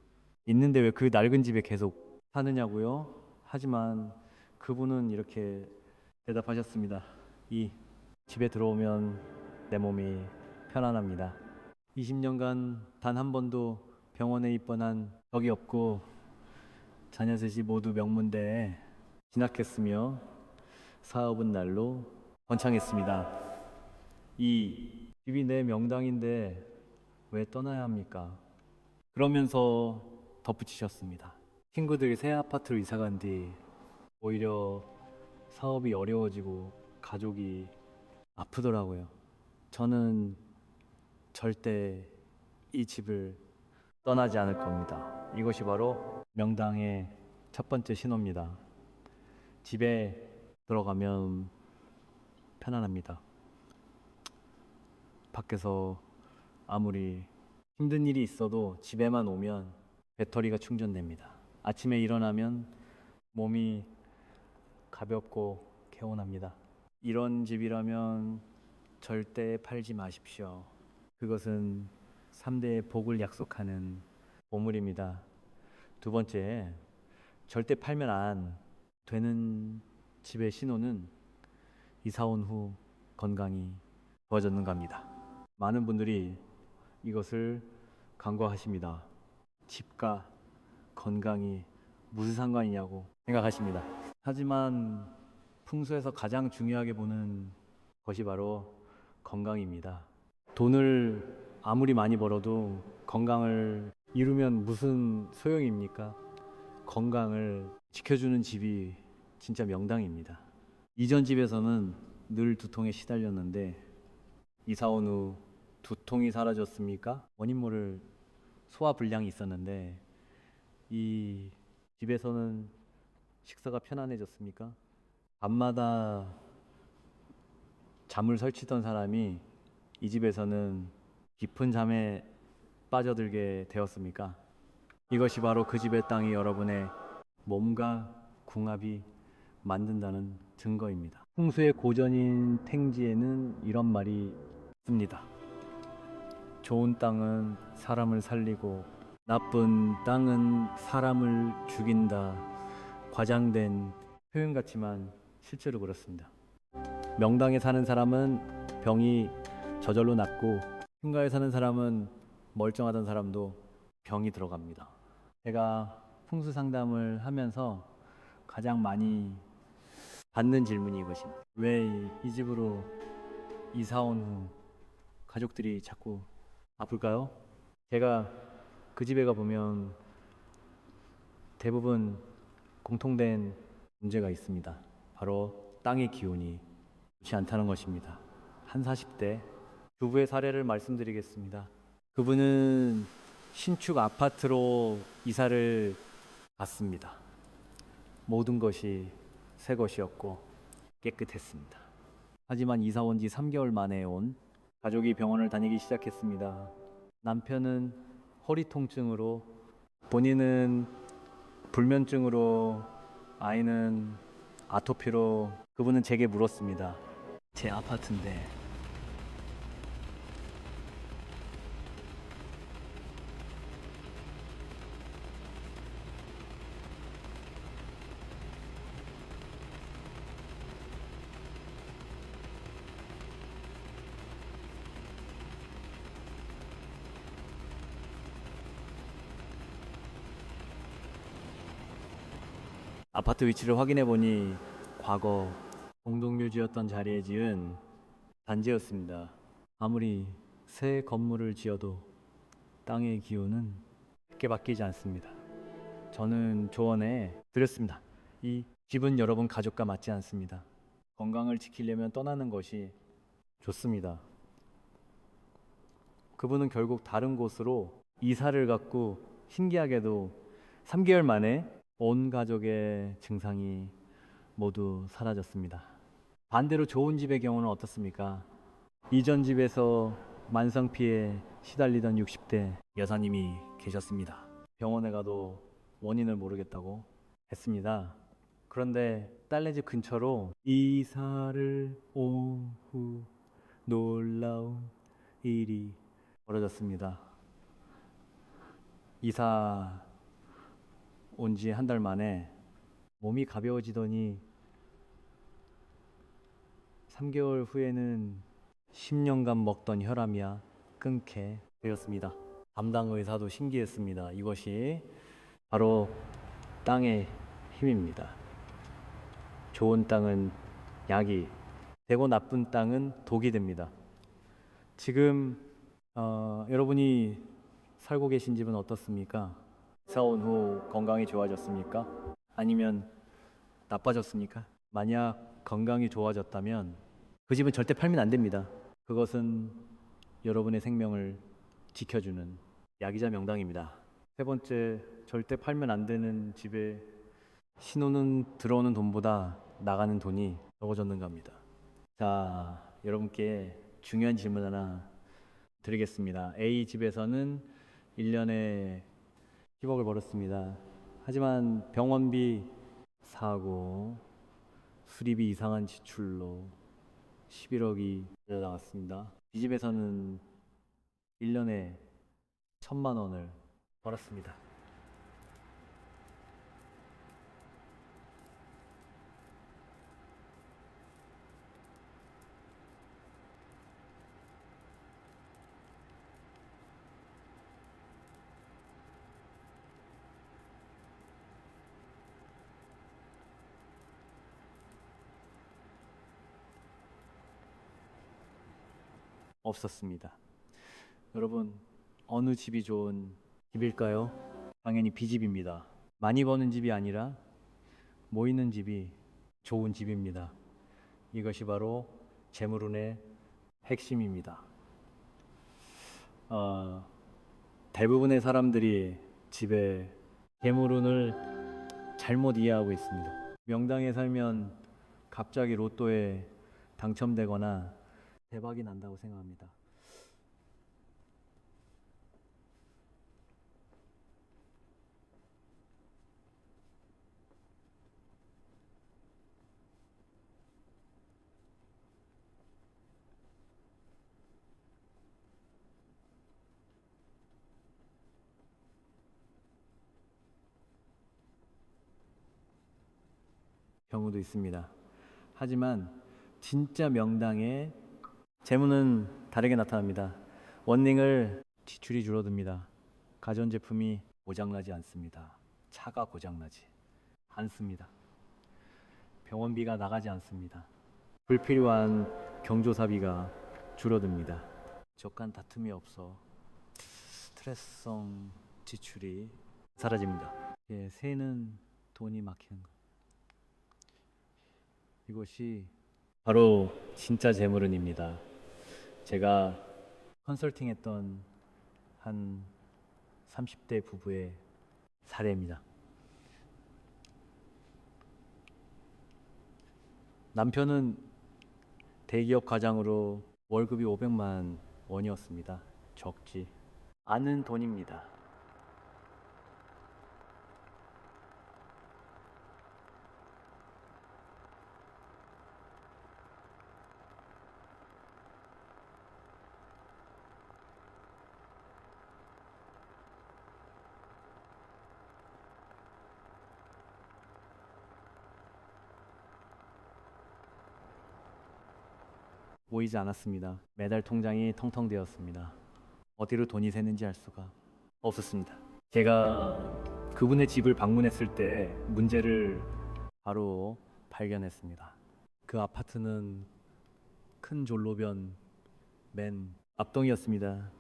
있는데 왜 그 낡은 집에 계속 사느냐고요? 하지만 그분은 이렇게 대답하셨습니다. 이 집에 들어오면 내 몸이 편안합니다. 20년간 단 한 번도 병원에 입원한 적이 없고 자녀 셋이 모두 명문대에 진학했으며 사업은 날로 번창했습니다. 이 집이 내 명당인데 왜 떠나야 합니까? 그러면서 덧붙이셨습니다. 친구들이 새 아파트로 이사간 뒤 오히려 사업이 어려워지고 가족이 아프더라고요. 저는 절대 이 집을 떠나지 않을 겁니다. 이것이 바로 명당의 첫 번째 신호입니다. 집에 들어가면 편안합니다. 밖에서 아무리 힘든 일이 있어도 집에만 오면 배터리가 충전됩니다. 아침에 일어나면 몸이 가볍고 개운합니다. 이런 집이라면 절대 팔지 마십시오. 그것은 3대의 복을 약속하는 보물입니다. 두 번째, 절대 팔면 안 되는 집의 신호는 이사 온 후 건강이 좋아졌는가 합니다. 많은 분들이 이것을 간과하십니다. 집과 건강이 무슨 상관이냐고 생각하십니다. 하지만 풍수에서 가장 중요하게 보는 것이 바로 건강입니다. 돈을 아무리 많이 벌어도 건강을 잃으면 무슨 소용입니까? 건강을 지켜주는 집이 진짜 명당입니다. 이전 집에서는 늘 두통에 시달렸는데 이사 온 후 두통이 사라졌습니까? 원인 모를 소화 불량이 있었는데 이 집에서는 식사가 편안해졌습니까? 밤마다 잠을 설치던 사람이 이 집에서는 깊은 잠에 빠져들게 되었습니까? 이것이 바로 그 집의 땅이 여러분의 몸과 궁합이 만든다는 증거입니다. 풍수의 고전인 탱지에는 이런 말이 있습니다. 좋은 땅은 사람을 살리고 나쁜 땅은 사람을 죽인다. 과장된 표현 같지만 실제로 그렇습니다. 명당에 사는 사람은 병이 저절로 낫고 흉가에 사는 사람은 멀쩡하던 사람도 병이 들어갑니다. 제가 풍수 상담을 하면서 가장 많이 받는 질문이 이것입니다. 왜 이 집으로 이사 온 후 가족들이 자꾸 아플까요? 제가 그 집에 가보면 대부분 공통된 문제가 있습니다. 바로 땅의 기운이 좋지 않다는 것입니다. 한 40대 주부의 사례를 말씀드리겠습니다. 그분은 신축 아파트로 이사를 갔습니다. 모든 것이 새 것이었고 깨끗했습니다. 하지만 이사 온 지 3개월 만에 온 가족이 병원을 다니기 시작했습니다. 남편은 허리 통증으로, 본인은 불면증으로, 아이는 아토피로. 그분은 제게 물었습니다. 제 아파트인데 아파트 위치를 확인해 보니 과거 공동묘지였던 자리에 지은 단지였습니다. 아무리 새 건물을 지어도 땅의 기운은 쉽게 바뀌지 않습니다. 저는 조언해 드렸습니다. 이 집은 여러분 가족과 맞지 않습니다. 건강을 지키려면 떠나는 것이 좋습니다. 그분은 결국 다른 곳으로 이사를 갔고 신기하게도 3개월 만에 온 가족의 증상이 모두 사라졌습니다. 반대로 좋은 집의 경우는 어떻습니까? 이전 집에서 만성피에 시달리던 60대 여사님이 계셨습니다. 병원에 가도 원인을 모르겠다고 했습니다. 그런데 딸네 집 근처로 이사를 온 후 놀라운 일이 벌어졌습니다. 이사 온 지 한 달 만에 몸이 가벼워지더니 3개월 후에는 10년간 먹던 혈압이야 끊게 되었습니다. 담당 의사도 신기했습니다. 이것이 바로 땅의 힘입니다. 좋은 땅은 약이 되고 나쁜 땅은 독이 됩니다. 지금 여러분이 살고 계신 집은 어떻습니까? 이사 온 후 건강이 좋아졌습니까? 아니면 나빠졌습니까? 만약 건강이 좋아졌다면 그 집은 절대 팔면 안 됩니다. 그것은 여러분의 생명을 지켜주는 약이자 명당입니다. 세 번째, 절대 팔면 안 되는 집에 신호는 들어오는 돈보다 나가는 돈이 적어졌는가 합니다. 자, 여러분께 중요한 질문 하나 드리겠습니다. A 집에서는 1년에 10억을 벌었습니다. 하지만 병원비, 사고, 수리비 이상한 지출로 11억이 나갔습니다. 이 집에서는 1년에 1,000만 원을 벌었습니다. 없었습니다. 여러분, 어느 집이 좋은 집일까요? 당연히 B집입니다. 많이 버는 집이 아니라 모이는 집이 좋은 집입니다. 이것이 바로 재물운의 핵심입니다. 대부분의 사람들이 집에 재물운을 잘못 이해하고 있습니다. 명당에 살면 갑자기 로또에 당첨되거나 대박이 난다고 생각합니다. 경우도 있습니다. 하지만 진짜 명당의 재물은 다르게 나타납니다. 원닝을 지출이 줄어듭니다. 가전제품이 고장나지 않습니다. 차가 고장나지 않습니다. 병원비가 나가지 않습니다. 불필요한 경조사비가 줄어듭니다. 적간 다툼이 없어 스트레스성 지출이 사라집니다. 예, 새는 돈이 막히는 것. 이것이 바로 진짜 재물운입니다. 제가 컨설팅했던 한 30대 부부의 사례입니다. 남편은 대기업 과장으로 월급이 500만 원이었습니다. 적지 않은 돈입니다. 모이지 않았습니다. 매달 통장이 텅텅 되었습니다. 어디로 돈이 새는지 알 수가 없었습니다. 제가 그분의 집을 방문했을 때 문제를 바로 발견했습니다. 그 아파트는 큰 졸로변 맨 앞동이었습니다.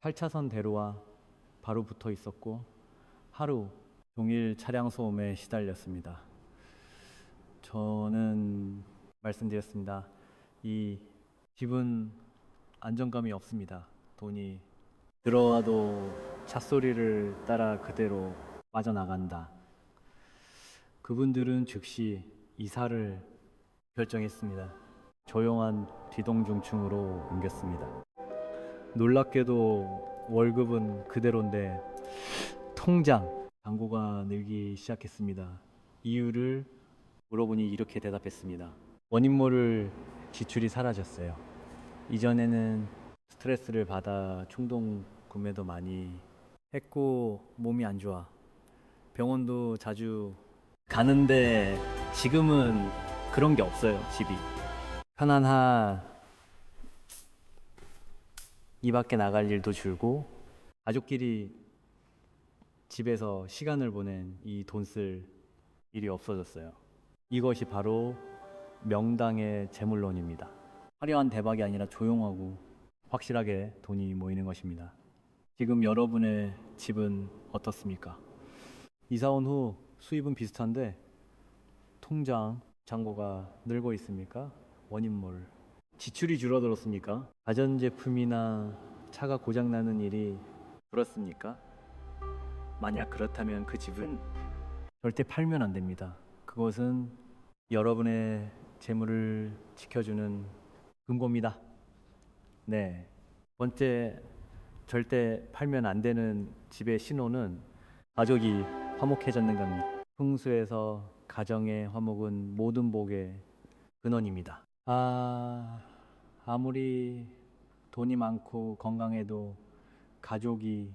8차선 대로와 바로 붙어 있었고 하루 종일 차량 소음에 시달렸습니다. 저는 말씀드렸습니다. 이 집은 안정감이 없습니다. 돈이 들어와도 찻소리를 따라 그대로 빠져나간다. 그분들은 즉시 이사를 결정했습니다. 조용한 뒤동중층으로 옮겼습니다. 놀랍게도 월급은 그대로인데 통장 잔고가 늘기 시작했습니다. 이유를 물어보니 이렇게 대답했습니다. 원인 모를 지출이 사라졌어요. 이전에는 스트레스를 받아 충동 구매도 많이 했고 몸이 안 좋아. 병원도 자주 가는데 지금은 그런 게 없어요. 집이 편안하. 이 밖에 나갈 일도 줄고 가족끼리 집에서 시간을 보낸 이 돈 쓸 일이 없어졌어요. 이것이 바로 명당의 재물론입니다. 화려한 대박이 아니라 조용하고 확실하게 돈이 모이는 것입니다. 지금 여러분의 집은 어떻습니까? 이사 온 후 수입은 비슷한데 통장 잔고가 늘고 있습니까? 원인몰 지출이 줄어들었습니까? 가전제품이나 차가 고장나는 일이 줄었습니까? 만약 그렇다면 그 집은 절대 팔면 안 됩니다. 그것은 여러분의 재물을 지켜주는 금고입니다. 네. 번째, 절대 팔면 안 되는 집의 신호는 가족이 화목해졌는 겁니다. 풍수에서 가정의 화목은 모든 복의 근원입니다. 아무리 돈이 많고 건강해도 가족이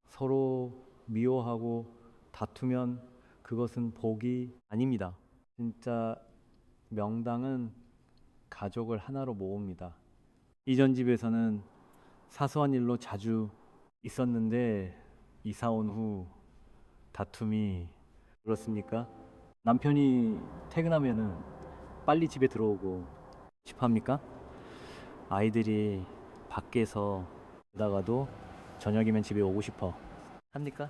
서로 미워하고 다투면 그것은 복이 아닙니다. 진짜 명당은 가족을 하나로 모읍니다. 이전 집에서는 사소한 일로 자주 있었는데 이사 온 후 다툼이 그렇습니까? 남편이 퇴근하면은 빨리 집에 들어오고 싶합니까? 아이들이 밖에서 보다가도 저녁이면 집에 오고 싶어. 합니까?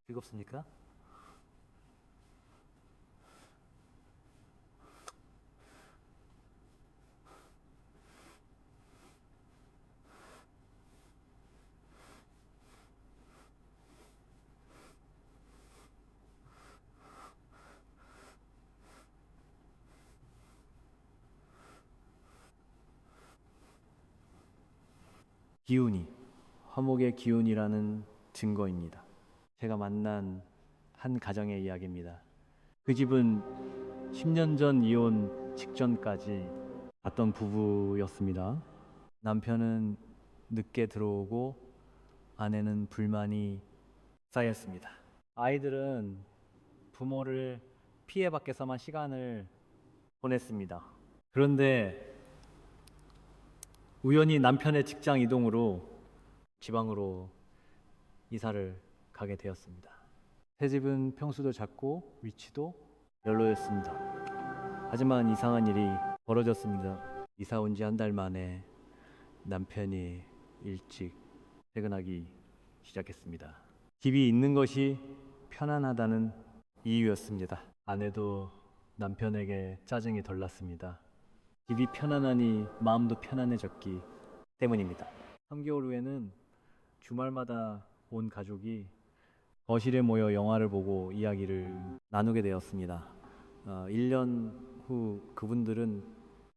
즐겁습니까? 기운이, 화목의 기운이라는 증거입니다. 제가 만난 한 가정의 이야기입니다. 그 집은 10년 전 이혼 직전까지 봤던 부부였습니다. 남편은 늦게 들어오고 아내는 불만이 쌓였습니다. 아이들은 부모를 피해 밖에서만 시간을 보냈습니다. 그런데 우연히 남편의 직장 이동으로 지방으로 이사를 가게 되었습니다. 새 집은 평수도 작고 위치도 별로였습니다. 하지만 이상한 일이 벌어졌습니다. 이사 온 지 한 달 만에 남편이 일찍 퇴근하기 시작했습니다. 집이 있는 것이 편안하다는 이유였습니다. 아내도 남편에게 짜증이 덜 났습니다. 집이 편안하니 마음도 편안해졌기 때문입니다. 3개월 후에는 주말마다 온 가족이 거실에 모여 영화를 보고 이야기를 나누게 되었습니다. 1년 후 그분들은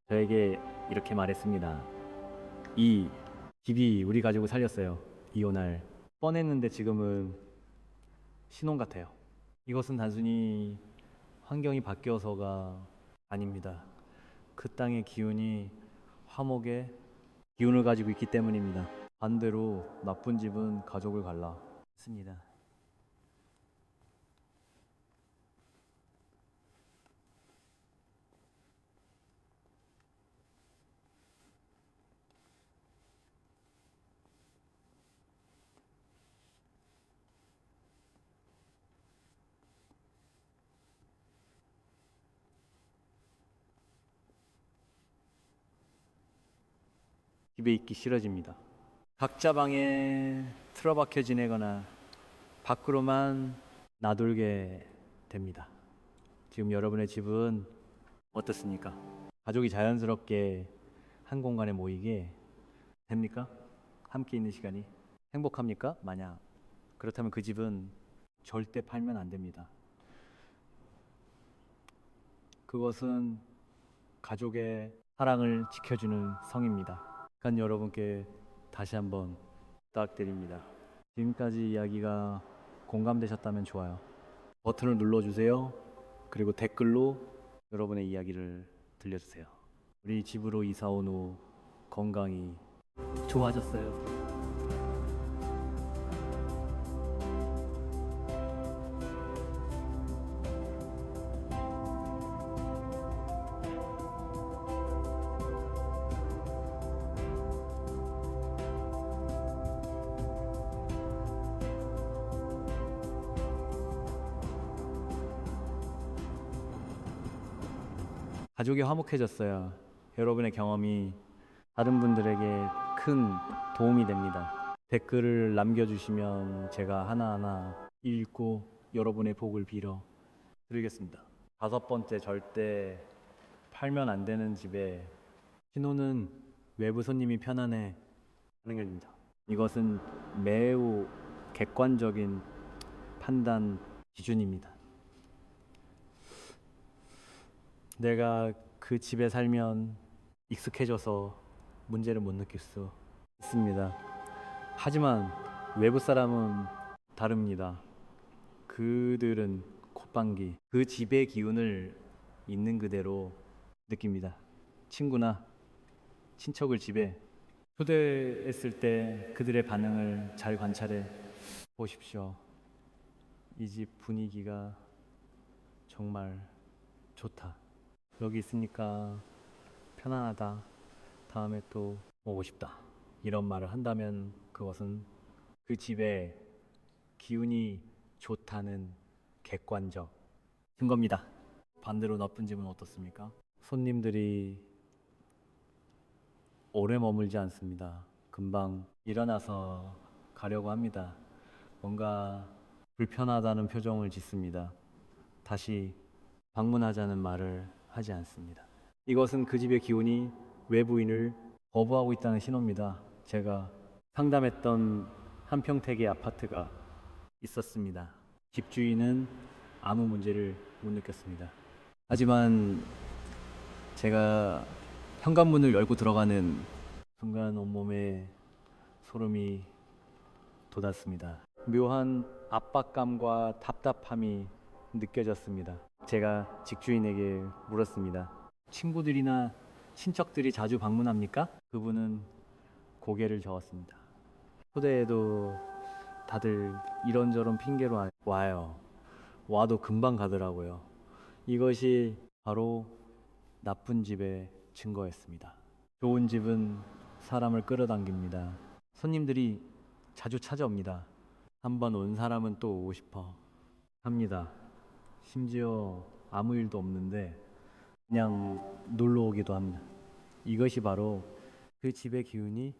저에게 이렇게 말했습니다. 이 집이 우리 가족을 살렸어요. 이혼할 뻔했는데 지금은 신혼 같아요. 이것은 단순히 환경이 바뀌어서가 아닙니다. 그 땅의 기운이 화목의 기운을 가지고 있기 때문입니다. 반대로 나쁜 집은 가족을 갈라 했습니다. 집에 있기 싫어집니다. 각자 방에 틀어박혀 지내거나 밖으로만 나돌게 됩니다. 지금 여러분의 집은 어떻습니까? 가족이 자연스럽게 한 공간에 모이게 됩니까? 함께 있는 시간이 행복합니까? 만약 그렇다면 그 집은 절대 팔면 안 됩니다. 그것은 가족의 사랑을 지켜주는 성입니다. 그러니까 여러분께 다시 한번 부탁드립니다. 지금까지 이야기가 공감되셨다면 좋아요. 버튼을 눌러주세요. 그리고 댓글로 여러분의 이야기를 들려주세요. 우리 집으로 이사 온 후 건강이 좋아졌어요. 가족이 화목해졌어요. 여러분의 경험이 다른 분들에게 큰 도움이 됩니다. 댓글을 남겨주시면 제가 하나하나 읽고 여러분의 복을 빌어 드리겠습니다. 5번째, 절대 팔면 안 되는 집에 신호는 외부 손님이 편안해 하는 것입니다. 이것은 매우 객관적인 판단 기준입니다. 내가 그 집에 살면 익숙해져서 문제를 못 느낄 수 있습니다. 하지만 외부 사람은 다릅니다. 그들은 콧방귀, 그 집의 기운을 있는 그대로 느낍니다. 친구나 친척을 집에 초대했을 때 그들의 반응을 잘 관찰해 보십시오. 이 집 분위기가 정말 좋다. 여기 있으니까 편안하다. 다음에 또 오고 싶다. 이런 말을 한다면 그것은 그 집의 기운이 좋다는 객관적 증거입니다. 반대로 나쁜 집은 어떻습니까? 손님들이 오래 머물지 않습니다. 금방 일어나서 가려고 합니다. 뭔가 불편하다는 표정을 짓습니다. 다시 방문하자는 말을 하지 않습니다. 이것은 그 집의 기운이 외부인을 거부하고 있다는 신호입니다. 제가 상담했던 한평택의 아파트가 있었습니다. 집주인은 아무 문제를 못 느꼈습니다. 하지만 제가 현관문을 열고 들어가는 순간 온몸에 소름이 돋았습니다. 묘한 압박감과 답답함이 느껴졌습니다. 제가 집주인에게 물었습니다. 친구들이나 친척들이 자주 방문합니까? 그분은 고개를 저었습니다. 초대에도 다들 이런저런 핑계로 와요. 와도 금방 가더라고요. 이것이 바로 나쁜 집의 증거였습니다. 좋은 집은 사람을 끌어당깁니다. 손님들이 자주 찾아옵니다. 한번 온 사람은 또 오고 싶어 합니다. 심지어 아무 일도 없는데 그냥 놀러 오기도 합니다. 이것이 바로 그 집의 기운이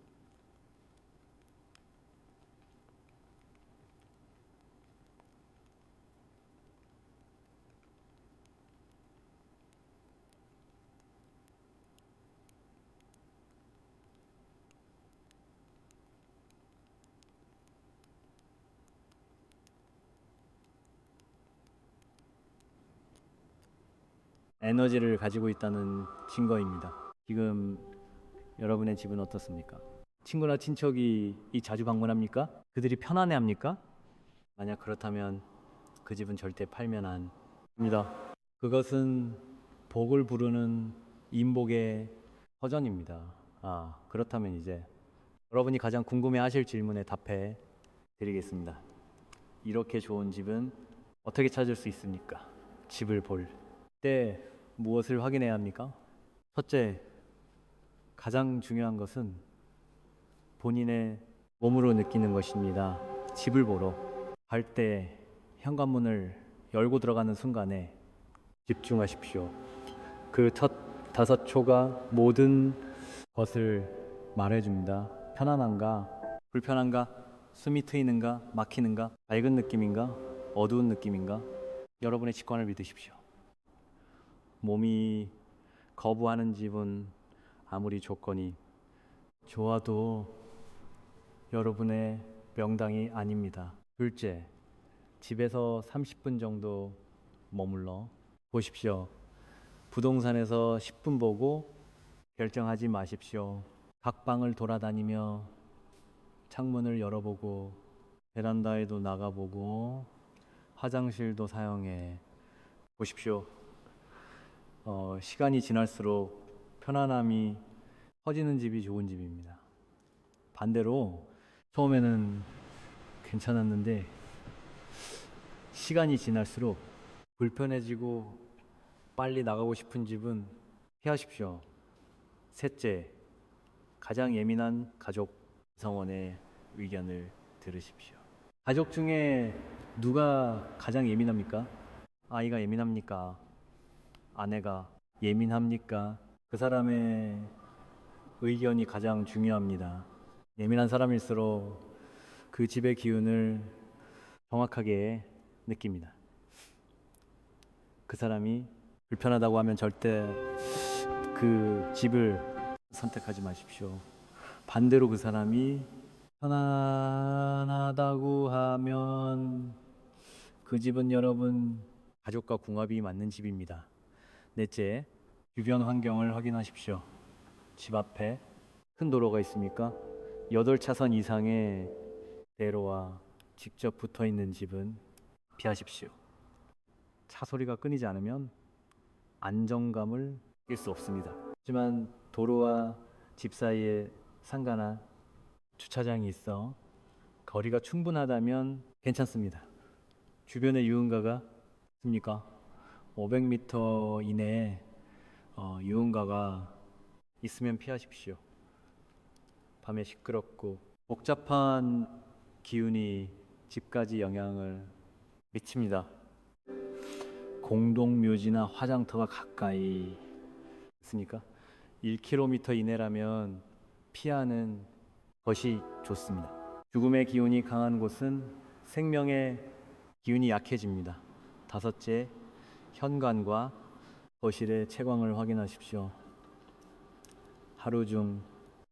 에너지를 가지고 있다는 증거입니다. 지금 여러분의 집은 어떻습니까? 친구나 친척이 자주 방문합니까? 그들이 편안해합니까? 만약 그렇다면 그 집은 절대 팔면 안 됩니다. 그것은 복을 부르는 인복의 허전입니다. 그렇다면 이제 여러분이 가장 궁금해하실 질문에 답해 드리겠습니다. 이렇게 좋은 집은 어떻게 찾을 수 있습니까? 집을 볼 때 무엇을 확인해야 합니까? 첫째, 가장 중요한 것은 본인의 몸으로 느끼는 것입니다. 집을 보러 갈 때 현관문을 열고 들어가는 순간에 집중하십시오. 그 첫 5초가 모든 것을 말해줍니다. 편안한가? 불편한가? 숨이 트이는가? 막히는가? 밝은 느낌인가? 어두운 느낌인가? 여러분의 직관을 믿으십시오. 몸이 거부하는 집은 아무리 조건이 좋아도 여러분의 명당이 아닙니다. 둘째, 집에서 30분 정도 머물러 보십시오. 부동산에서 10분 보고 결정하지 마십시오. 각 방을 돌아다니며 창문을 열어보고 베란다에도 나가보고 화장실도 사용해 보십시오. 시간이 지날수록 편안함이 커지는 집이 좋은 집입니다. 반대로 처음에는 괜찮았는데 시간이 지날수록 불편해지고 빨리 나가고 싶은 집은 피하십시오. 셋째, 가장 예민한 가족 구성원의 의견을 들으십시오. 가족 중에 누가 가장 예민합니까? 아이가 예민합니까? 아내가 예민합니까? 그 사람의 의견이 가장 중요합니다. 예민한 사람일수록 그 집의 기운을 정확하게 느낍니다. 그 사람이 불편하다고 하면 절대 그 집을 선택하지 마십시오. 반대로 그 사람이 편안하다고 하면 그 집은 여러분 가족과 궁합이 맞는 집입니다. 넷째, 주변 환경을 확인하십시오. 집 앞에 큰 도로가 있습니까? 8차선 이상의 대로와 직접 붙어 있는 집은 피하십시오. 차 소리가 끊이지 않으면 안정감을 느낄 수 없습니다. 하지만 도로와 집 사이에 상가나 주차장이 있어 거리가 충분하다면 괜찮습니다. 주변에 유흥가가 있습니까? 500m 이내에 유흥가가 있으면 피하십시오. 밤에 시끄럽고 복잡한 기운이 집까지 영향을 미칩니다. 공동묘지나 화장터가 가까이 있으니까 1km 이내라면 피하는 것이 좋습니다. 죽음의 기운이 강한 곳은 생명의 기운이 약해집니다. 다섯째, 현관과 거실의 채광을 확인하십시오. 하루 중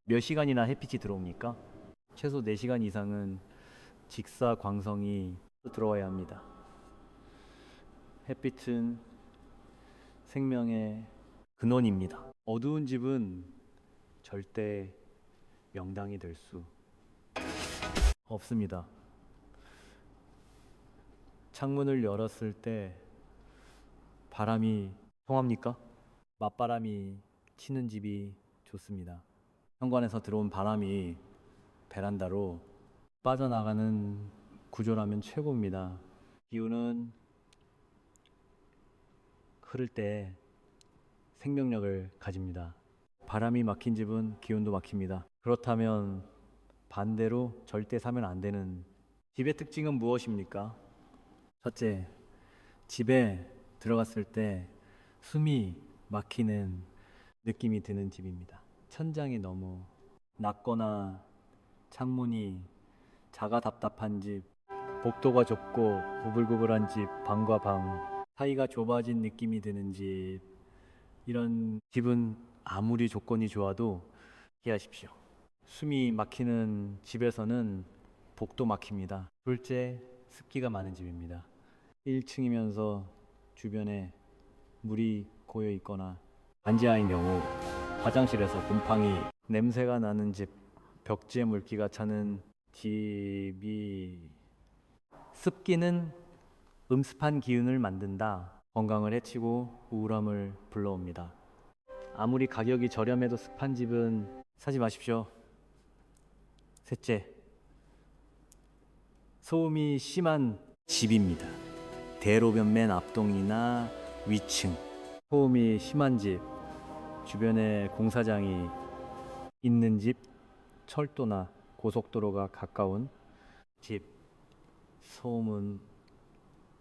몇 시간이나 햇빛이 들어옵니까? 최소 4시간 이상은 직사광선이 들어와야 합니다. 햇빛은 생명의 근원입니다. 어두운 집은 절대 명당이 될 수 없습니다. 창문을 열었을 때 바람이 통합니까? 맞바람이 치는 집이 좋습니다. 현관에서 들어온 바람이 베란다로 빠져나가는 구조라면 최고입니다. 기운은 흐를 때 생명력을 가집니다. 바람이 막힌 집은 기운도 막힙니다. 그렇다면 반대로 절대 사면 안 되는 집의 특징은 무엇입니까? 첫째, 집에 들어갔을 때 숨이 막히는 느낌이 드는 집입니다. 천장이 너무 낮거나 창문이 작아 답답한 집, 복도가 좁고 구불구불한 집, 방과 방 사이가 좁아진 느낌이 드는 집, 이런 집은 아무리 조건이 좋아도 피하십시오. 숨이 막히는 집에서는 복도 막힙니다. 둘째, 습기가 많은 집입니다. 1층이면서 주변에 물이 고여 있거나 반지하인 경우 화장실에서 곰팡이 냄새가 나는 집, 벽지에 물기가 차는 집이 습기는 음습한 기운을 만든다. 건강을 해치고 우울함을 불러옵니다. 아무리 가격이 저렴해도 습한 집은 사지 마십시오. 셋째, 소음이 심한 집입니다. 대로변 맨 앞동이나 위층, 소음이 심한 집, 주변에 공사장이 있는 집, 철도나 고속도로가 가까운 집, 소음은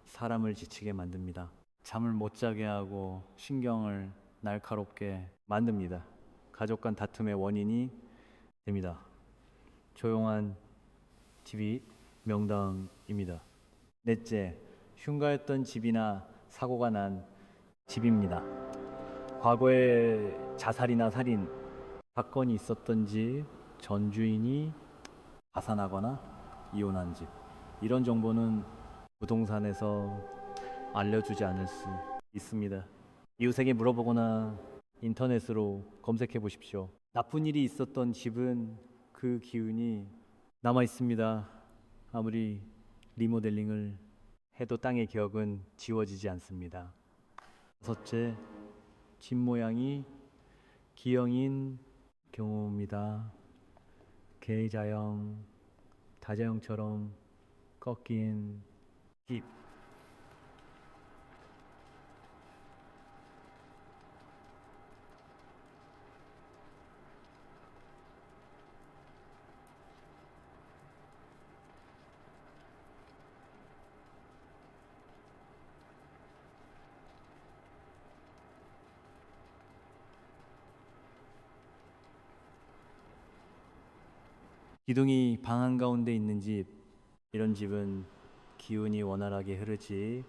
사람을 지치게 만듭니다. 잠을 못 자게 하고 신경을 날카롭게 만듭니다. 가족 간 다툼의 원인이 됩니다. 조용한 집이 명당입니다. 넷째, 흉가였던 집이나 사고가 난 집입니다. 과거에 자살이나 살인 사건이 있었던 집, 전 주인이 자산하거나 이혼한 집, 이런 정보는 부동산에서 알려주지 않을 수 있습니다. 이웃에게 물어보거나 인터넷으로 검색해 보십시오. 나쁜 일이 있었던 집은 그 기운이 남아 있습니다. 아무리 리모델링을 해도 땅의 기억은 지워지지 않습니다. 다섯째, 집 모양이 기형인 경우입니다. 계자형, 다자형처럼 꺾인 집. 기둥이 방 한가운데 있는 집, 이런 집은 기운이 원활하게 흐르지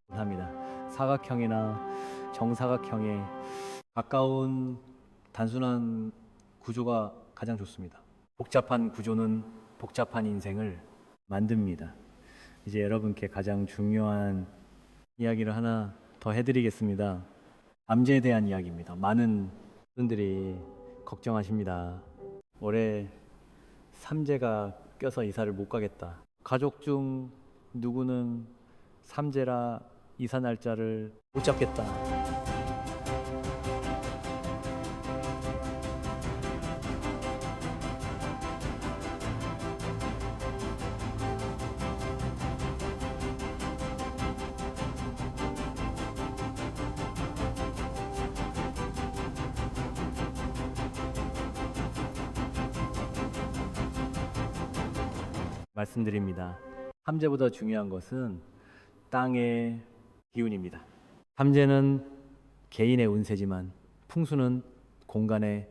못합니다. 사각형이나 정사각형에 가까운 단순한 구조가 가장 좋습니다. 복잡한 구조는 복잡한 인생을 만듭니다. 이제 여러분께 가장 중요한 이야기를 하나 더 해드리겠습니다. 암제에 대한 이야기입니다. 많은 분들이 걱정하십니다. 올해 삼재가 껴서 이사를 못 가겠다. 가족 중 누구는 삼재라 이사 날짜를 못 잡겠다. 말씀드립니다. 삼재보다 중요한 것은 땅의 기운입니다. 삼재는 개인의 운세지만 풍수는 공간의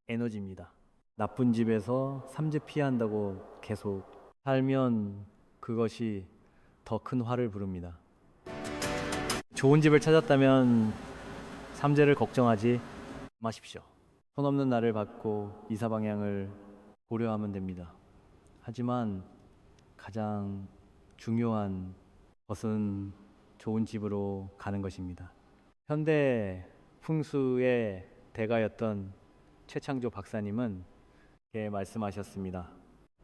에너지입니다. 나쁜 집에서 삼재 피한다고 계속 살면 그것이 더 큰 화를 부릅니다. 좋은 집을 찾았다면 삼재를 걱정하지 마십시오. 손 없는 날을 받고 이사 방향을 고려하면 됩니다. 하지만 가장 중요한 것은 좋은 집으로 가는 것입니다. 현대 풍수의 대가였던 최창조 박사님은 이렇게 말씀하셨습니다.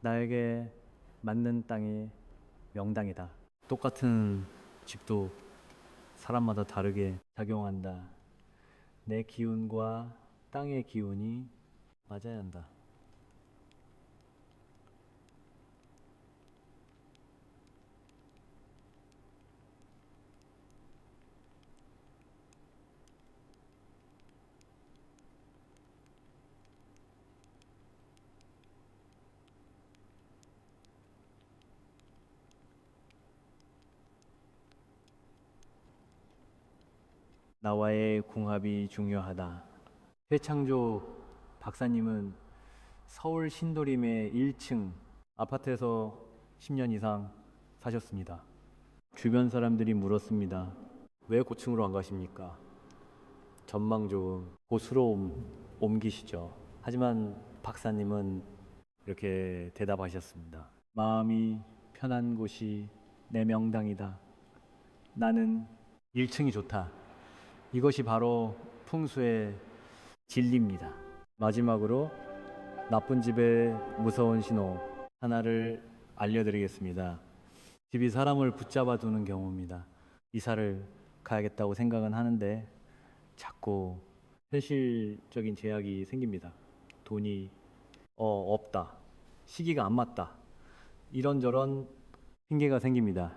나에게 맞는 땅이 명당이다. 똑같은 집도 사람마다 다르게 작용한다. 내 기운과 땅의 기운이 맞아야 한다. 나와의 궁합이 중요하다. 최창조 박사님은 서울 신도림의 1층 아파트에서 10년 이상 사셨습니다. 주변 사람들이 물었습니다. 왜 고층으로 안 가십니까? 전망 좋은 곳으로 옮기시죠. 하지만 박사님은 이렇게 대답하셨습니다. 마음이 편한 곳이 내 명당이다. 나는 1층이 좋다. 이것이 바로 풍수의 진리입니다. 마지막으로 나쁜 집의 무서운 신호 하나를 알려드리겠습니다. 집이 사람을 붙잡아 두는 경우입니다. 이사를 가야겠다고 생각은 하는데 자꾸 현실적인 제약이 생깁니다. 돈이 없다. 시기가 안 맞다. 이런저런 핑계가 생깁니다.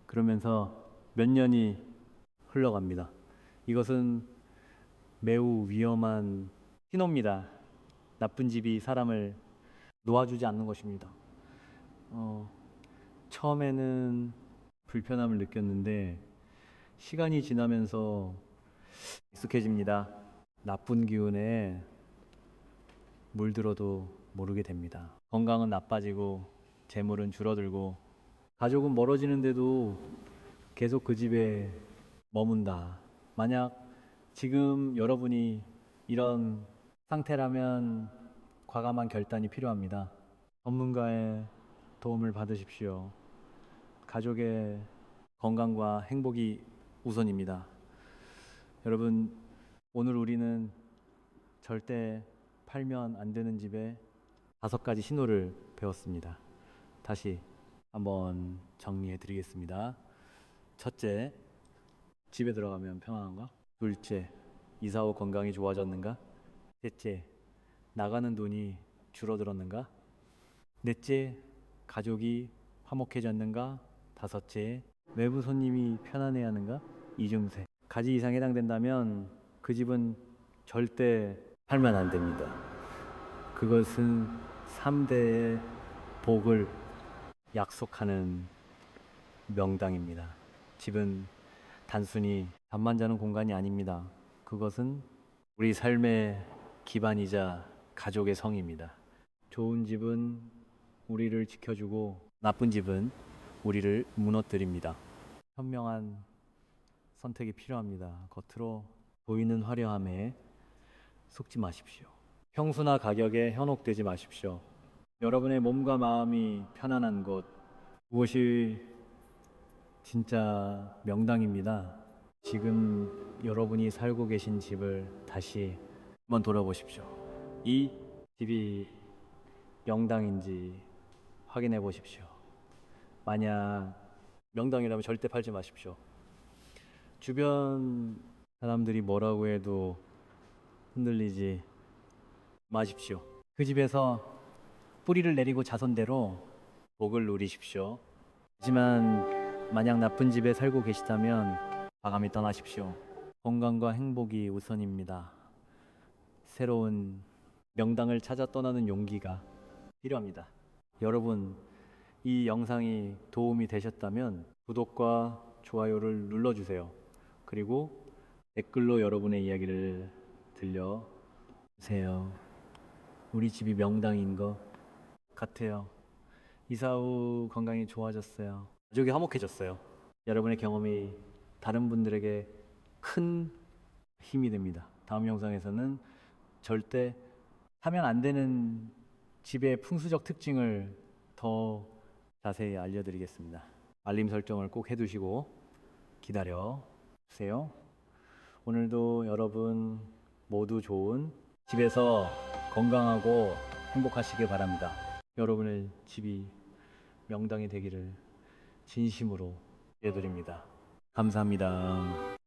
그러면서 몇 년이 흘러갑니다. 이것은 매우 위험한 신호입니다. 나쁜 집이 사람을 놓아주지 않는 것입니다. 처음에는 불편함을 느꼈는데 시간이 지나면서 익숙해집니다. 나쁜 기운에 물들어도 모르게 됩니다. 건강은 나빠지고 재물은 줄어들고 가족은 멀어지는데도 계속 그 집에 머문다. 만약 지금 여러분이 이런 상태라면 과감한 결단이 필요합니다. 전문가의 도움을 받으십시오. 가족의 건강과 행복이 우선입니다. 여러분, 오늘 우리는 절대 팔면 안 되는 집의 5가지 신호를 배웠습니다. 다시 한번 정리해 드리겠습니다. 첫째, 집에 들어가면 평안한가? 둘째, 이사 후 건강이 좋아졌는가? 셋째, 나가는 돈이 줄어들었는가? 넷째, 가족이 화목해졌는가? 다섯째, 외부 손님이 편안해하는가? 이중세. 가지 이상 해당된다면 그 집은 절대 팔면 안 됩니다. 그것은 3대의 복을 약속하는 명당입니다. 집은 단순히 잠만 자는 공간이 아닙니다. 그것은 우리 삶의 기반이자 가족의 성입니다. 좋은 집은 우리를 지켜주고 나쁜 집은 우리를 무너뜨립니다. 현명한 선택이 필요합니다. 겉으로 보이는 화려함에 속지 마십시오. 평수나 가격에 현혹되지 마십시오. 여러분의 몸과 마음이 편안한 곳, 그것이 진짜 명당입니다. 지금 여러분이 살고 계신 집을 다시 한번 돌아보십시오. 이 집이 명당인지 확인해 보십시오. 만약 명당이라면 절대 팔지 마십시오. 주변 사람들이 뭐라고 해도 흔들리지 마십시오. 그 집에서 뿌리를 내리고 자선대로 복을 누리십시오. 하지만 만약 나쁜 집에 살고 계시다면 과감히 떠나십시오. 건강과 행복이 우선입니다. 새로운 명당을 찾아 떠나는 용기가 필요합니다. 여러분, 이 영상이 도움이 되셨다면 구독과 좋아요를 눌러주세요. 그리고 댓글로 여러분의 이야기를 들려주세요. 우리 집이 명당인 것 같아요. 이사 후 건강이 좋아졌어요. 가족이 화목해졌어요. 여러분의 경험이 다른 분들에게 큰 힘이 됩니다. 다음 영상에서는 절대 하면 안 되는 집의 풍수적 특징을 더 자세히 알려드리겠습니다. 알림 설정을 꼭 해두시고 기다려 주세요. 오늘도 여러분 모두 좋은 집에서 건강하고 행복하시길 바랍니다. 여러분의 집이 명당이 되기를 진심으로 기대드립니다. 감사합니다.